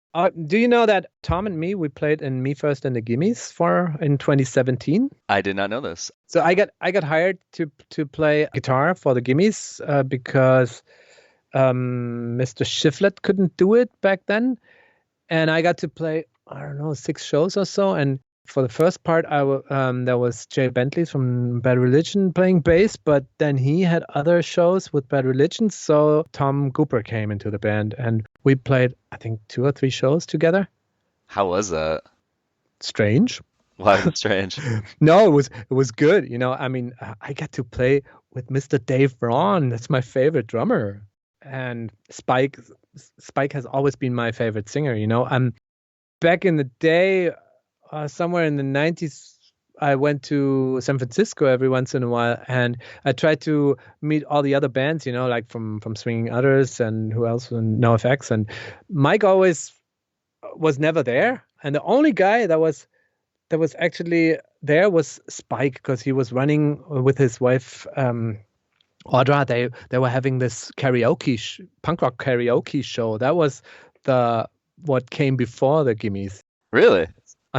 Do you know that Tom and me, we played in Me First and the Gimmies in 2017? I did not know this. So I got hired to play guitar for the Gimmies because Mr. Shiflett couldn't do it back then, and I got to play, I don't know, 6 shows or so. And for the first part, there was Jay Bentley from Bad Religion playing bass, but then he had other shows with Bad Religion, so Tom Cooper came into the band, and we played, I think, 2 or 3 shows together. How was that? Strange. Why was it strange? No, it was good. I mean, I got to play with Mr. Dave Braun. That's my favorite drummer, and Spike has always been my favorite singer. Back in the day. Somewhere in the 90s, I went to San Francisco every once in a while, and I tried to meet all the other bands, like from Swinging Utters and who else, and NOFX. And Mike always was never there, and the only guy that was actually there was Spike, because he was running with his wife Audra. They were having this punk rock karaoke show. That was what came before the Gimmies. Really?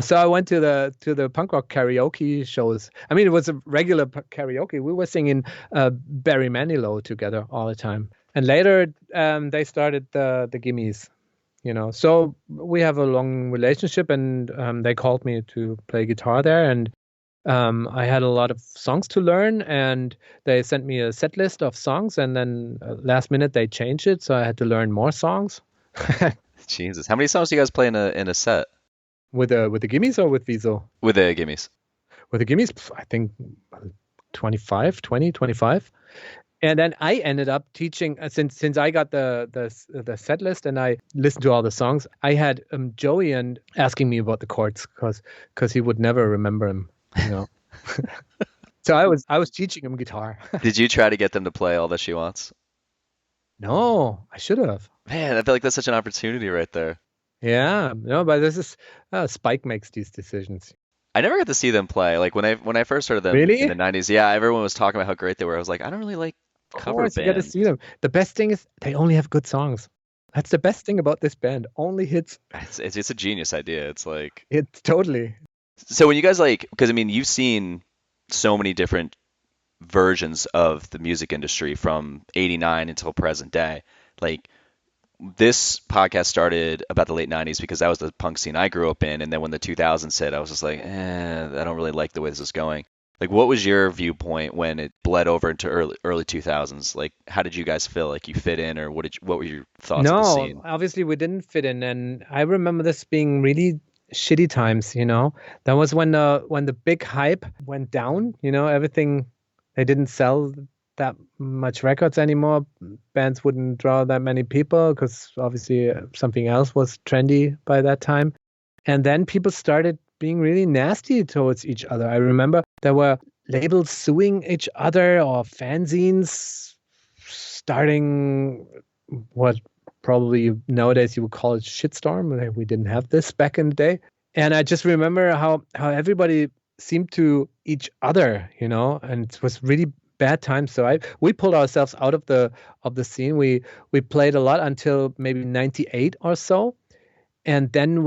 So I went to the punk rock karaoke shows. I mean, it was a regular karaoke. We were singing Barry Manilow together all the time. And later, they started the Gimmies. So we have a long relationship, and they called me to play guitar there, and I had a lot of songs to learn, and they sent me a set list of songs, and then last minute they changed it, so I had to learn more songs. Jesus, how many songs do you guys play in a set With the Gimmies or with Wizo? with the gimmies? With the Gimmies, I think 25, 20, 25. And then I ended up teaching since I got the set list and I listened to all the songs. I had Joey and asking me about the chords because he would never remember them. So I was teaching him guitar. Did you try to get them to play All That She Wants? No, I should have. Man, I feel like that's such an opportunity right there. Yeah, no, but this is Spike makes these decisions. I never got to see them play. Like when I first heard of them in Really? the 90s, yeah, everyone was talking about how great they were. I was like, I don't really like Of cover course, you got to see bands. them. The best thing is they only have good songs. That's the best thing about this band. Only hits. It's a genius idea. It's like It's totally. so when you guys like because I mean you've seen so many different versions of the music industry from 89 until present day. Like this podcast started about the late 90s because that was the punk scene I grew up in, and then when the 2000s hit, I was just like, I don't really like the way this is going. Like, what was your viewpoint when it bled over into early 2000s? Like, how did you guys feel like you fit in, or what were your thoughts of the No, scene? obviously we didn't fit in, and I remember this being really shitty times. That was when the big hype went down. Everything they didn't sell that much records anymore. Bands wouldn't draw that many people because obviously something else was trendy by that time. And then people started being really nasty towards each other. I remember there were labels suing each other or fanzines starting what probably nowadays you would call it shitstorm. We didn't have this back in the day. And I just remember how everybody seemed to each other, and it was really bad times. So we pulled ourselves out of the scene. We played a lot until maybe 98 or so. And then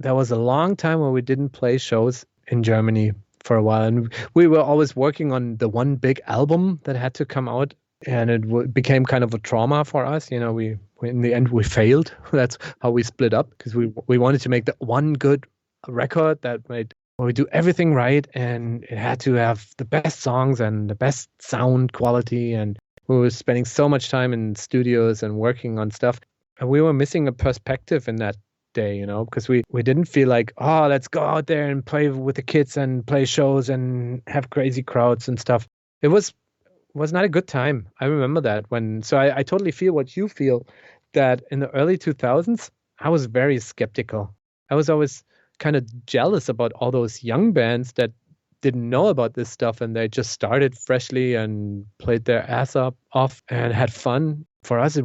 there was a long time where we didn't play shows in Germany for a while. And we were always working on the one big album that had to come out. And it became kind of a trauma for us. We in the end, we failed. That's how we split up because we wanted to make the one good record that made where we do everything right. And it had to have the best songs and the best sound quality. And we were spending so much time in studios and working on stuff. And we were missing a perspective in that day, because we didn't feel like, oh, let's go out there and play with the kids and play shows and have crazy crowds and stuff. It was not a good time. I remember that so I totally feel what you feel, that in the early 2000s, I was very skeptical. I was always kind of jealous about all those young bands that didn't know about this stuff and they just started freshly and played their ass off and had fun. For us,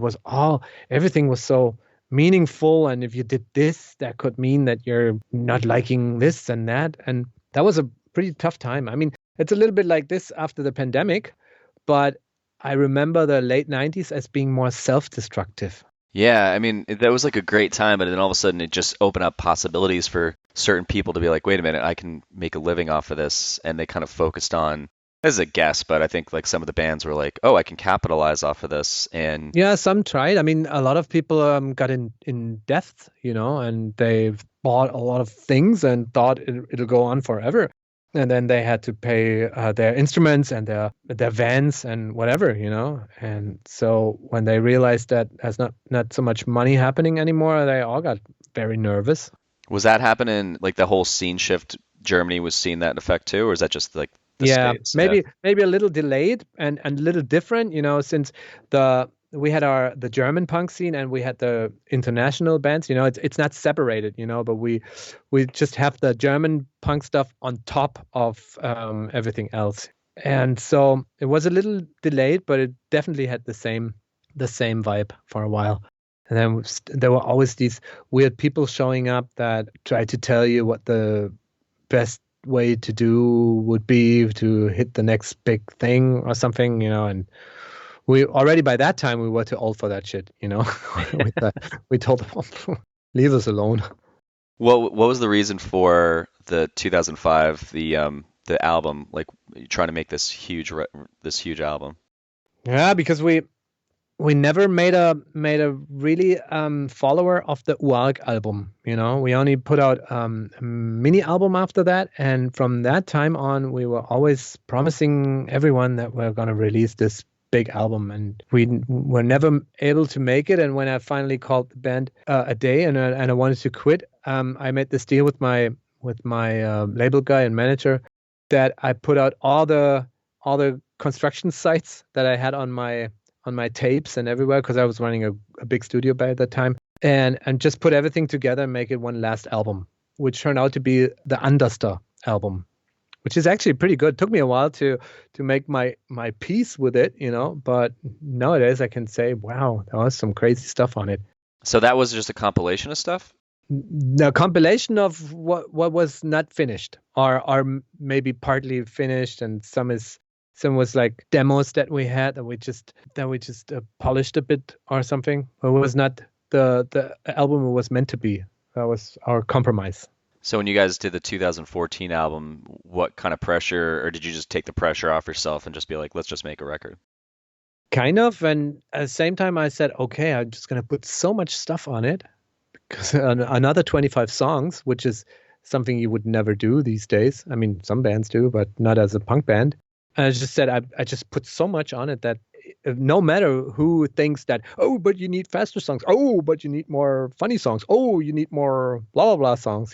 everything was so meaningful. And if you did this, that could mean that you're not liking this and that. And that was a pretty tough time. I mean, it's a little bit like this after the pandemic, but I remember the late 90s as being more self-destructive. Yeah, I mean, that was like a great time, but then all of a sudden it just opened up possibilities for certain people to be like, wait a minute, I can make a living off of this. And they kind of focused on, as a guess, but I think like some of the bands were like, oh, I can capitalize off of this. And Yeah, some tried. I mean, a lot of people got in debt, and they bought a lot of things and thought it'll go on forever. And then they had to pay their instruments and their vans and whatever. And so when they realized that there's not so much money happening anymore, they all got very nervous. was that happening, like the whole scene shift, Germany was seeing that effect too, or is that just like the Yeah, States? Yeah. maybe a little delayed and a little different, since we had the German punk scene and we had the international bands. It's not separated, but we just have the German punk stuff on top of everything else. And so it was a little delayed, but it definitely had the same vibe for a while. And then there were always these weird people showing up that tried to tell you what the best way to do would be to hit the next big thing or something, and we already by that time we were too old for that shit. We told them, leave us alone. What was the reason for the 2005 the album, like trying to make this huge album? Yeah, because we never made a really follower of the Uralk album. We only put out a mini album after that, and from that time on, we were always promising everyone that we're gonna release this big album, and we were never able to make it. And when I finally called the band a day, and I wanted to quit, I made this deal with my label guy and manager that I put out all the construction sites that I had on my tapes and everywhere, because I was running a big studio by that time, and just put everything together and make it one last album, which turned out to be the Underster album, which is actually pretty good. It took me a while to make my peace with it, but nowadays I can say, wow, there was some crazy stuff on it. So that was just a compilation of stuff? The compilation of what was not finished, or maybe partly finished, and some was like demos that we had that we just polished a bit or something. It was not the album it was meant to be. That was our compromise. So when you guys did the 2014 album, what kind of pressure, or did you just take the pressure off yourself and just be like, let's just make a record? Kind of, and at the same time I said, okay, I'm just gonna put so much stuff on it, because another 25 songs, which is something you would never do these days. I mean, some bands do, but not as a punk band. And I just said, I just put so much on it that no matter who thinks that, oh, but you need faster songs. Oh, but you need more funny songs. Oh, you need more blah, blah, blah songs,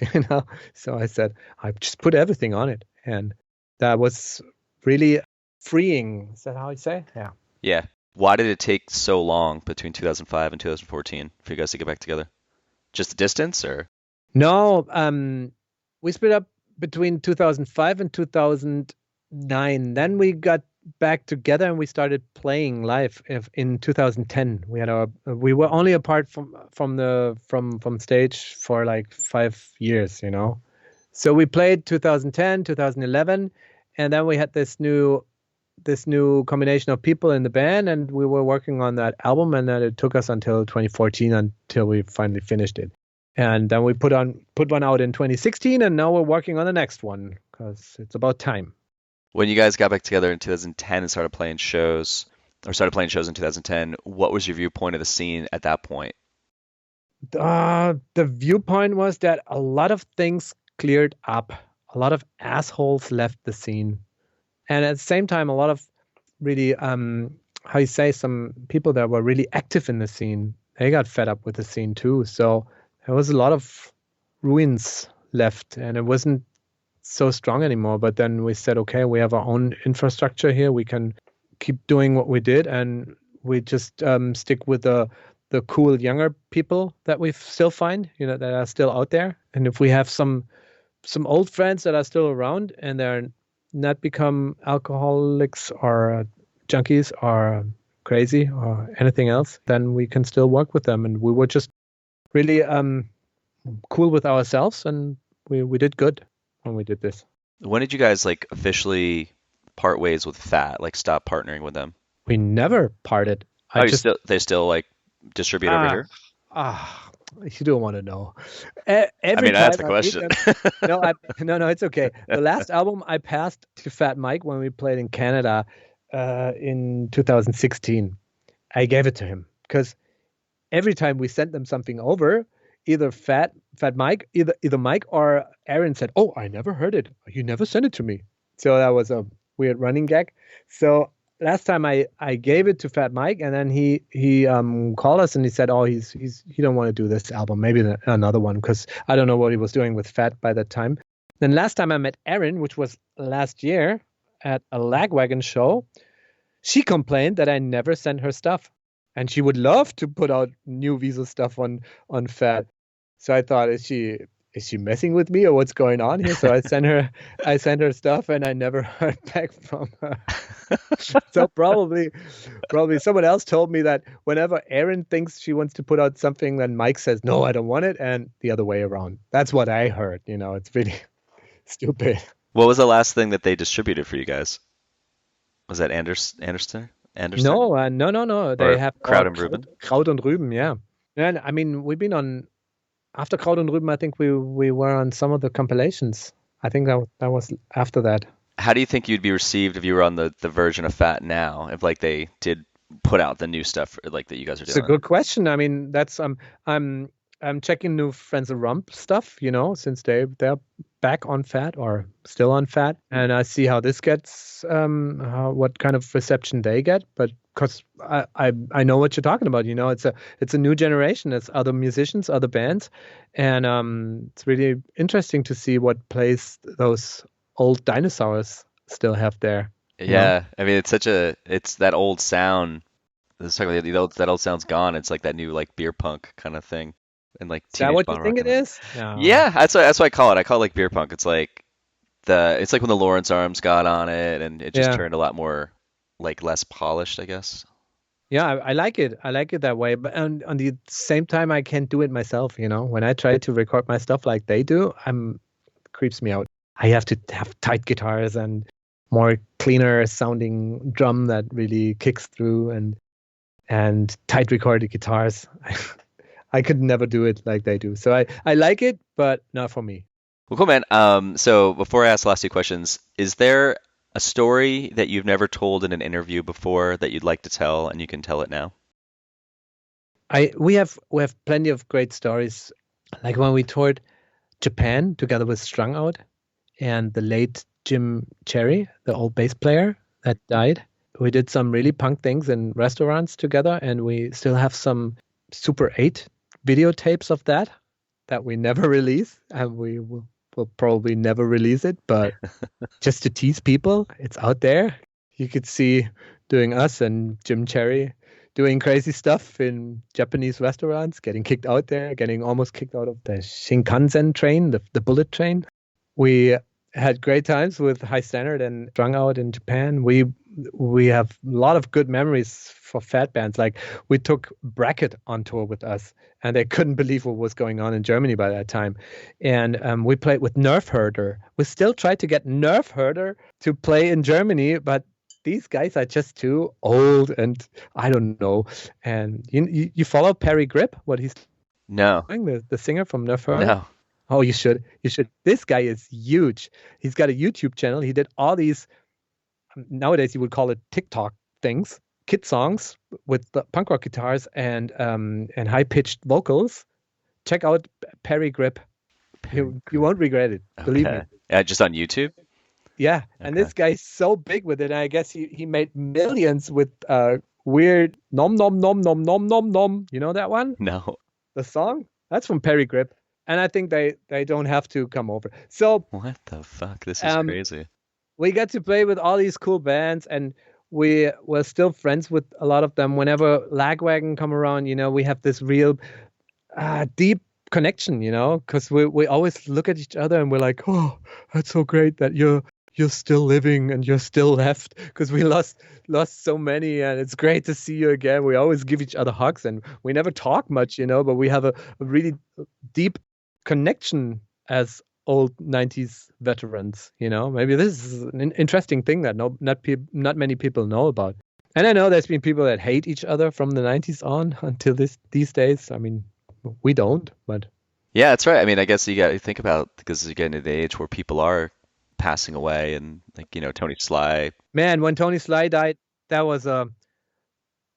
So I said, I just put everything on it. And that was really freeing. Is that how you say? Yeah. Yeah. Why did it take so long between 2005 and 2014 for you guys to get back together? Just the distance, or? No, we split up between 2005 and 2009. Then we got back together and we started playing live in 2010. We were only apart from stage for like 5 years, So we played 2010, 2011, and then we had this new combination of people in the band, and we were working on that album, and then it took us until 2014 until we finally finished it. And then we put one out in 2016, and now we're working on the next one because it's about time. When you guys got back together in 2010 and started playing shows in 2010, what was your viewpoint of the scene at that point? The viewpoint was that a lot of things cleared up. A lot of assholes left the scene. And at the same time, a lot of really, some people that were really active in the scene, they got fed up with the scene too. So there was a lot of ruins left, and it wasn't so strong anymore. But then we said, okay, we have our own infrastructure here. We can keep doing what we did, and we just stick with the cool younger people that we still find, that are still out there. And if we have some old friends that are still around and they're not become alcoholics or junkies or crazy or anything else, then we can still work with them. And we were just really cool with ourselves, and we did good when we did this. When did you guys like officially part ways with Fat, like stop partnering with them? We never parted. They still like distribute over here? You don't want to know. I asked the question. No, it's okay. The last album I passed to Fat Mike when we played in Canada in 2016. I gave it to him because every time we sent them something over, either Fat Mike, either Mike or Aaron said, "Oh, I never heard it. You never sent it to me." So that was a weird running gag. So last time I gave it to Fat Mike, and then he called us and he said, "Oh, he don't want to do this album, maybe another one," because I don't know what he was doing with Fat by that time. Then last time I met Erin, which was last year at a Lagwagon show, she complained that I never sent her stuff, and she would love to put out new Wizo stuff on Fat. So I thought, is she messing with me or what's going on here? So I sent her stuff, and I never heard back from her. So probably someone else told me that whenever Erin thinks she wants to put out something, then Mike says, "No, I don't want it," and the other way around. That's what I heard. It's really stupid. What was the last thing that they distributed for you guys? Was that Anderson? No. They have Kraut und Rüben. Kraut und Rüben, yeah. And I mean, we've been on after Kraut und Rüben, I think we were on some of the compilations. I think that was after that. How do you think you'd be received if you were on the version of Fat now, if like they did put out the new stuff like that you guys are It's a doing? good question. I mean, that's I'm checking new Friends of Rump stuff, since they're back on Fat or still on Fat, and I see how this gets, what kind of reception they get. But because I know what you're talking about, it's a new generation. It's other musicians, other bands, and it's really interesting to see what place those old dinosaurs still have there. Yeah, I mean it's that old sound. Let's talk about that old sound's gone. It's like that new like beer punk kind of thing, and like Is that teenage what you bond rock think it kind of. is? No. Yeah, that's what I call it. I call it like beer punk. It's like when the Lawrence Arms got on it, and it just Yeah. turned a lot more like less polished, I guess. Yeah, I like it. I like it that way. But on the same time, I can't do it myself. When I try to record my stuff like they do, creeps me out. I have to have tight guitars and more cleaner sounding drum that really kicks through and tight recorded guitars. I could never do it like they do. So I like it, but not for me. Well, cool, man. So before I ask the last two questions, is there a story that you've never told in an interview before that you'd like to tell, and you can tell it now? We have plenty of great stories, like when we toured Japan together with Strung Out and the late Jim Cherry, the old bass player that died. We did some really punk things in restaurants together, and we still have some Super 8 videotapes of that we never release, and we'll probably never release it, but just to tease people, it's out there. You could see doing us and Jim Cherry doing crazy stuff in Japanese restaurants, getting kicked out there, getting almost kicked out of the Shinkansen train, the bullet train. We had great times with High Standard and Strung Out in Japan. We have a lot of good memories for fat bands. Like we took Bracket on tour with us, and they couldn't believe what was going on in Germany by that time. And we played with Nerf Herder. We still tried to get Nerf Herder to play in Germany, but these guys are just too old, and I don't know. And you follow Perry Grip, what he's No, doing, the singer from Nerf Herder? no. Oh, you should. You should. This guy is huge. He's got a YouTube channel. He did all these, nowadays you would call it TikTok things, kid songs with the punk rock guitars and high pitched vocals. Check out Perry Grip. You won't regret it. Believe me. Okay. Just on YouTube? Yeah. And Okay. this guy's so big with it. And I guess he made millions with weird nom nom nom nom nom nom nom. You know that one? No. The song? That's from Perry Grip. And I think they don't have to come over. So What the fuck? This is crazy. we got to play with all these cool bands, and we were still friends with a lot of them. Whenever Lagwagon come around, we have this real deep connection, because we always look at each other and we're like, oh, that's so great that you're still living and you're still left, because we lost so many, and it's great to see you again. We always give each other hugs, and we never talk much, but we have a really deep connection as old 90s veterans. Maybe this is an interesting thing that not many people know about. And I know there's been people that hate each other from the 90s on until these days. I mean, we don't, but Yeah, that's right. I mean, I guess you got to think about, because you're getting to the age where people are passing away, and like Tony Sly. man, when Tony Sly died, that was a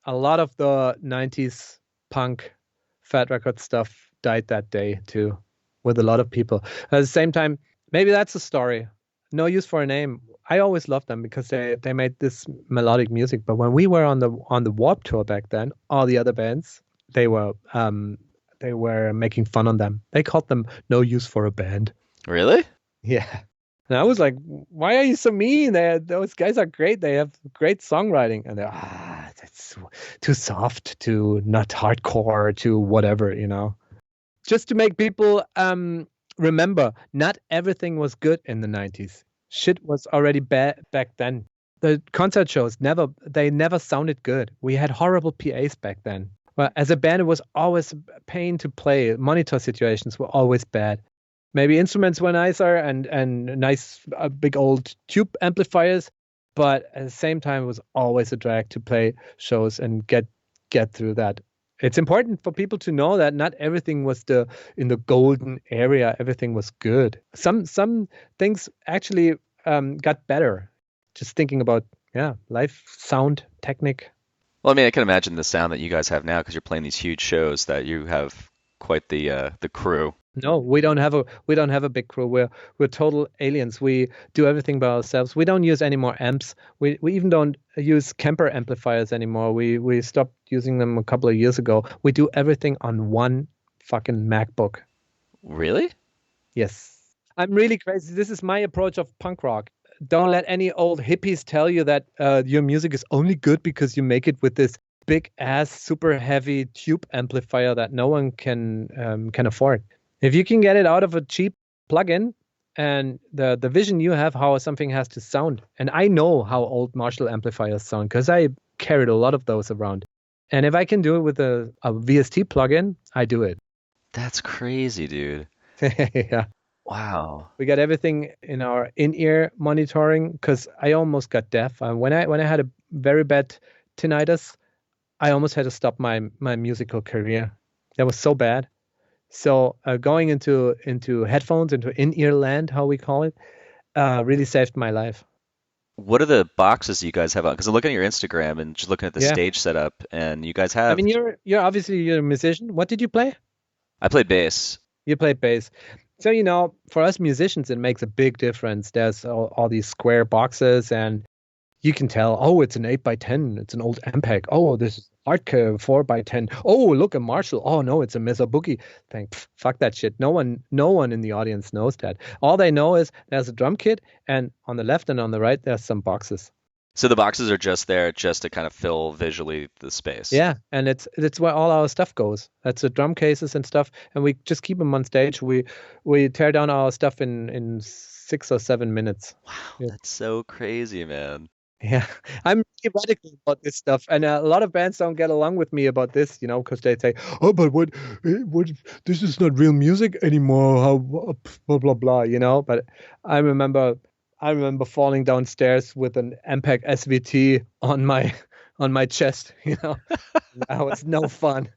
lot of the 90s punk Fat Record stuff died that day too, with a lot of people. At the same time, maybe that's a story. No use for a name. I always loved them because they made this melodic music. But when we were on the Warped Tour back then, all the other bands, they were making fun on them. They called them no use for a band. Really? Yeah. And I was like, why are you so mean? Those guys are great. They have great songwriting. And they're, that's too soft, too not hardcore, too whatever, Just to make people remember, not everything was good in the 90s. Shit was already bad back then. The concert shows never sounded good. We had horrible PAs back then. Well, as a band, it was always a pain to play. Monitor situations were always bad. Maybe instruments were nicer and nice big old tube amplifiers, but at the same time, it was always a drag to play shows and get through that. it's important for people to know that not everything was in the golden area. Everything was good. Some things actually got better. Just thinking about life, sound, technique. Well, I mean, I can imagine the sound that you guys have now because you're playing these huge shows that you have quite the crew. No, we don't have a big crew. We're total aliens. We do everything by ourselves. We don't use any more amps. We even don't use Kemper amplifiers anymore. We stopped using them a couple of years ago. We do everything on one fucking MacBook. Really? Yes. I'm really crazy. This is my approach of punk rock. Don't let any old hippies tell you that your music is only good because you make it with this big ass, super heavy tube amplifier that no one can afford. If you can get it out of a cheap plugin and the vision you have how something has to sound, and I know how old Marshall amplifiers sound because I carried a lot of those around. And if I can do it with a VST plugin, I do it. That's crazy, dude. Yeah. Wow. We got everything in our in-ear monitoring because I almost got deaf. When I had a very bad tinnitus, I almost had to stop my musical career. That was so bad. So going into headphones, into in-ear land, how we call it, really saved my life. What are the boxes you guys have on? Because I'm looking at your Instagram and just looking at the Yeah. stage setup, and you guys I have. mean, you're obviously you're a musician. What did you play? I played bass. You played bass. So, for us musicians, it makes a big difference. There's all these square boxes, and you can tell, oh, it's an 8x10. It's an old Ampeg. Oh, this is hardcore 4x10. Oh, look, a Marshall. Oh, no, it's a Mesa Boogie thing. Pff, fuck that shit. No one in the audience knows that. All they know is there's a drum kit, and on the left and on the right, there's some boxes. So the boxes are just there just to kind of fill visually the space. Yeah, and it's where all our stuff goes. That's the drum cases and stuff, and we just keep them on stage. We tear down our stuff in 6 or 7 minutes. Wow, Yeah. that's so crazy, man. Yeah, I'm really radical about this stuff, and a lot of bands don't get along with me about this, because they say, "Oh, but what? This is not real music anymore." How blah blah blah, But I remember falling downstairs with an Ampeg SVT on my chest. That was no fun.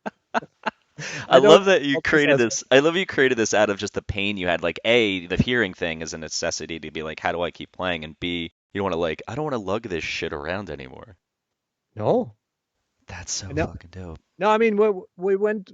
I love that you created this. I love you created this out of just the pain you had. Like, A, the hearing thing is a necessity to be like, how do I keep playing? And B, you don't want to I don't want to lug this shit around anymore. No. That's so fucking dope. No, I mean, we went.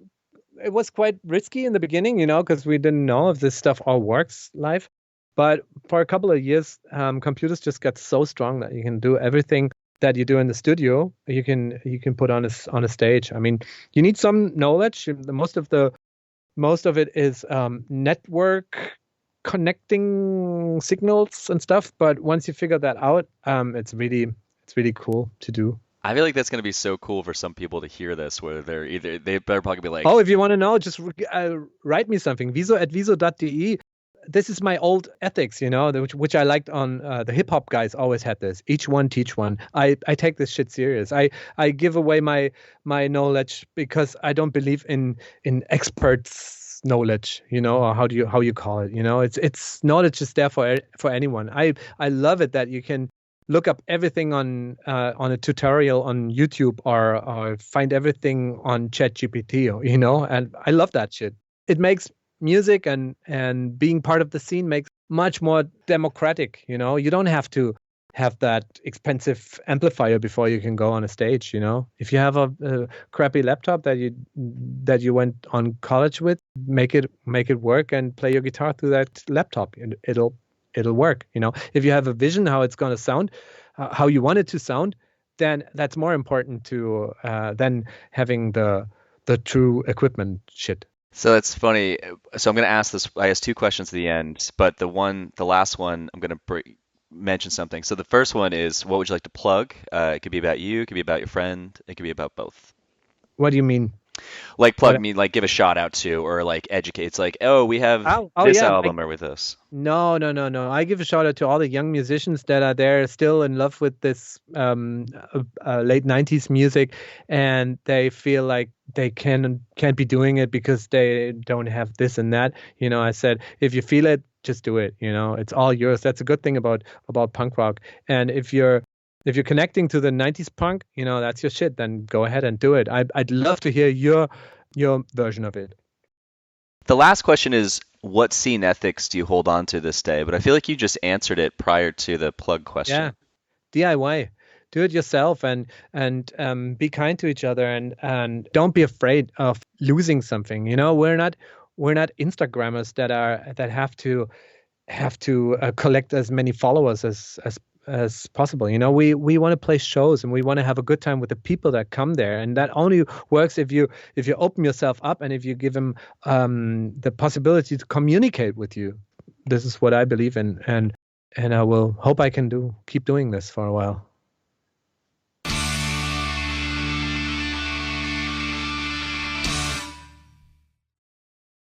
It was quite risky in the beginning, because we didn't know if this stuff all works live. But for a couple of years, computers just got so strong that you can do everything that you do in the studio. You can put on a stage. I mean, you need some knowledge. Most of it is network connecting signals and stuff. But once you figure that out, it's really cool to do. I feel like that's going to be so cool for some people to hear this, where they better probably be like, oh, if you want to know, just write me something. Wizo@wizo.de. This is my old ethics, which I liked on the hip hop guys always had this. Each one teach one. I take this shit serious. I give away my knowledge because I don't believe in experts knowledge, or how you call it, it's knowledge is there for anyone. I love it that you can look up everything on a tutorial on YouTube or find everything on ChatGPT, and I love that shit. It makes music and being part of the scene makes much more democratic. You don't have to have that expensive amplifier before you can go on a stage. If you have a crappy laptop that you went on college with, make it work and play your guitar through that laptop. It'll work. If you have a vision how it's going to sound, how you want it to sound, then that's more important to than having the true equipment shit. So that's funny. So I'm going to ask this. I asked two questions at the end, but the last one, I'm going to mention something. So the first one is, what would you like to plug? It could be about you. It could be about your friend. It could be about both. What do you mean? Like plug me, like give a shout out to, or like educate. It's like, oh, we have this album or with us. No. I give a shout out to all the young musicians that are there, still in love with this late 90s music, and they feel like they can't be doing it because they don't have this and that. I said, if you feel it, just do it. It's all yours. That's a good thing about punk rock. And if you're If you're connecting to the 90s punk, that's your shit, then go ahead and do it. I'd love to hear your version of it. The last question is, what scene ethics do you hold on to this day? But I feel like you just answered it prior to the plug question. Yeah, DIY. Do it yourself and be kind to each other and don't be afraid of losing something. We're not Instagrammers that have to collect as many followers as possible. We want to play shows and we want to have a good time with the people that come there, and that only works if you open yourself up and if you give them the possibility to communicate with you. This is what I believe in, and I will hope I can keep doing this for a while.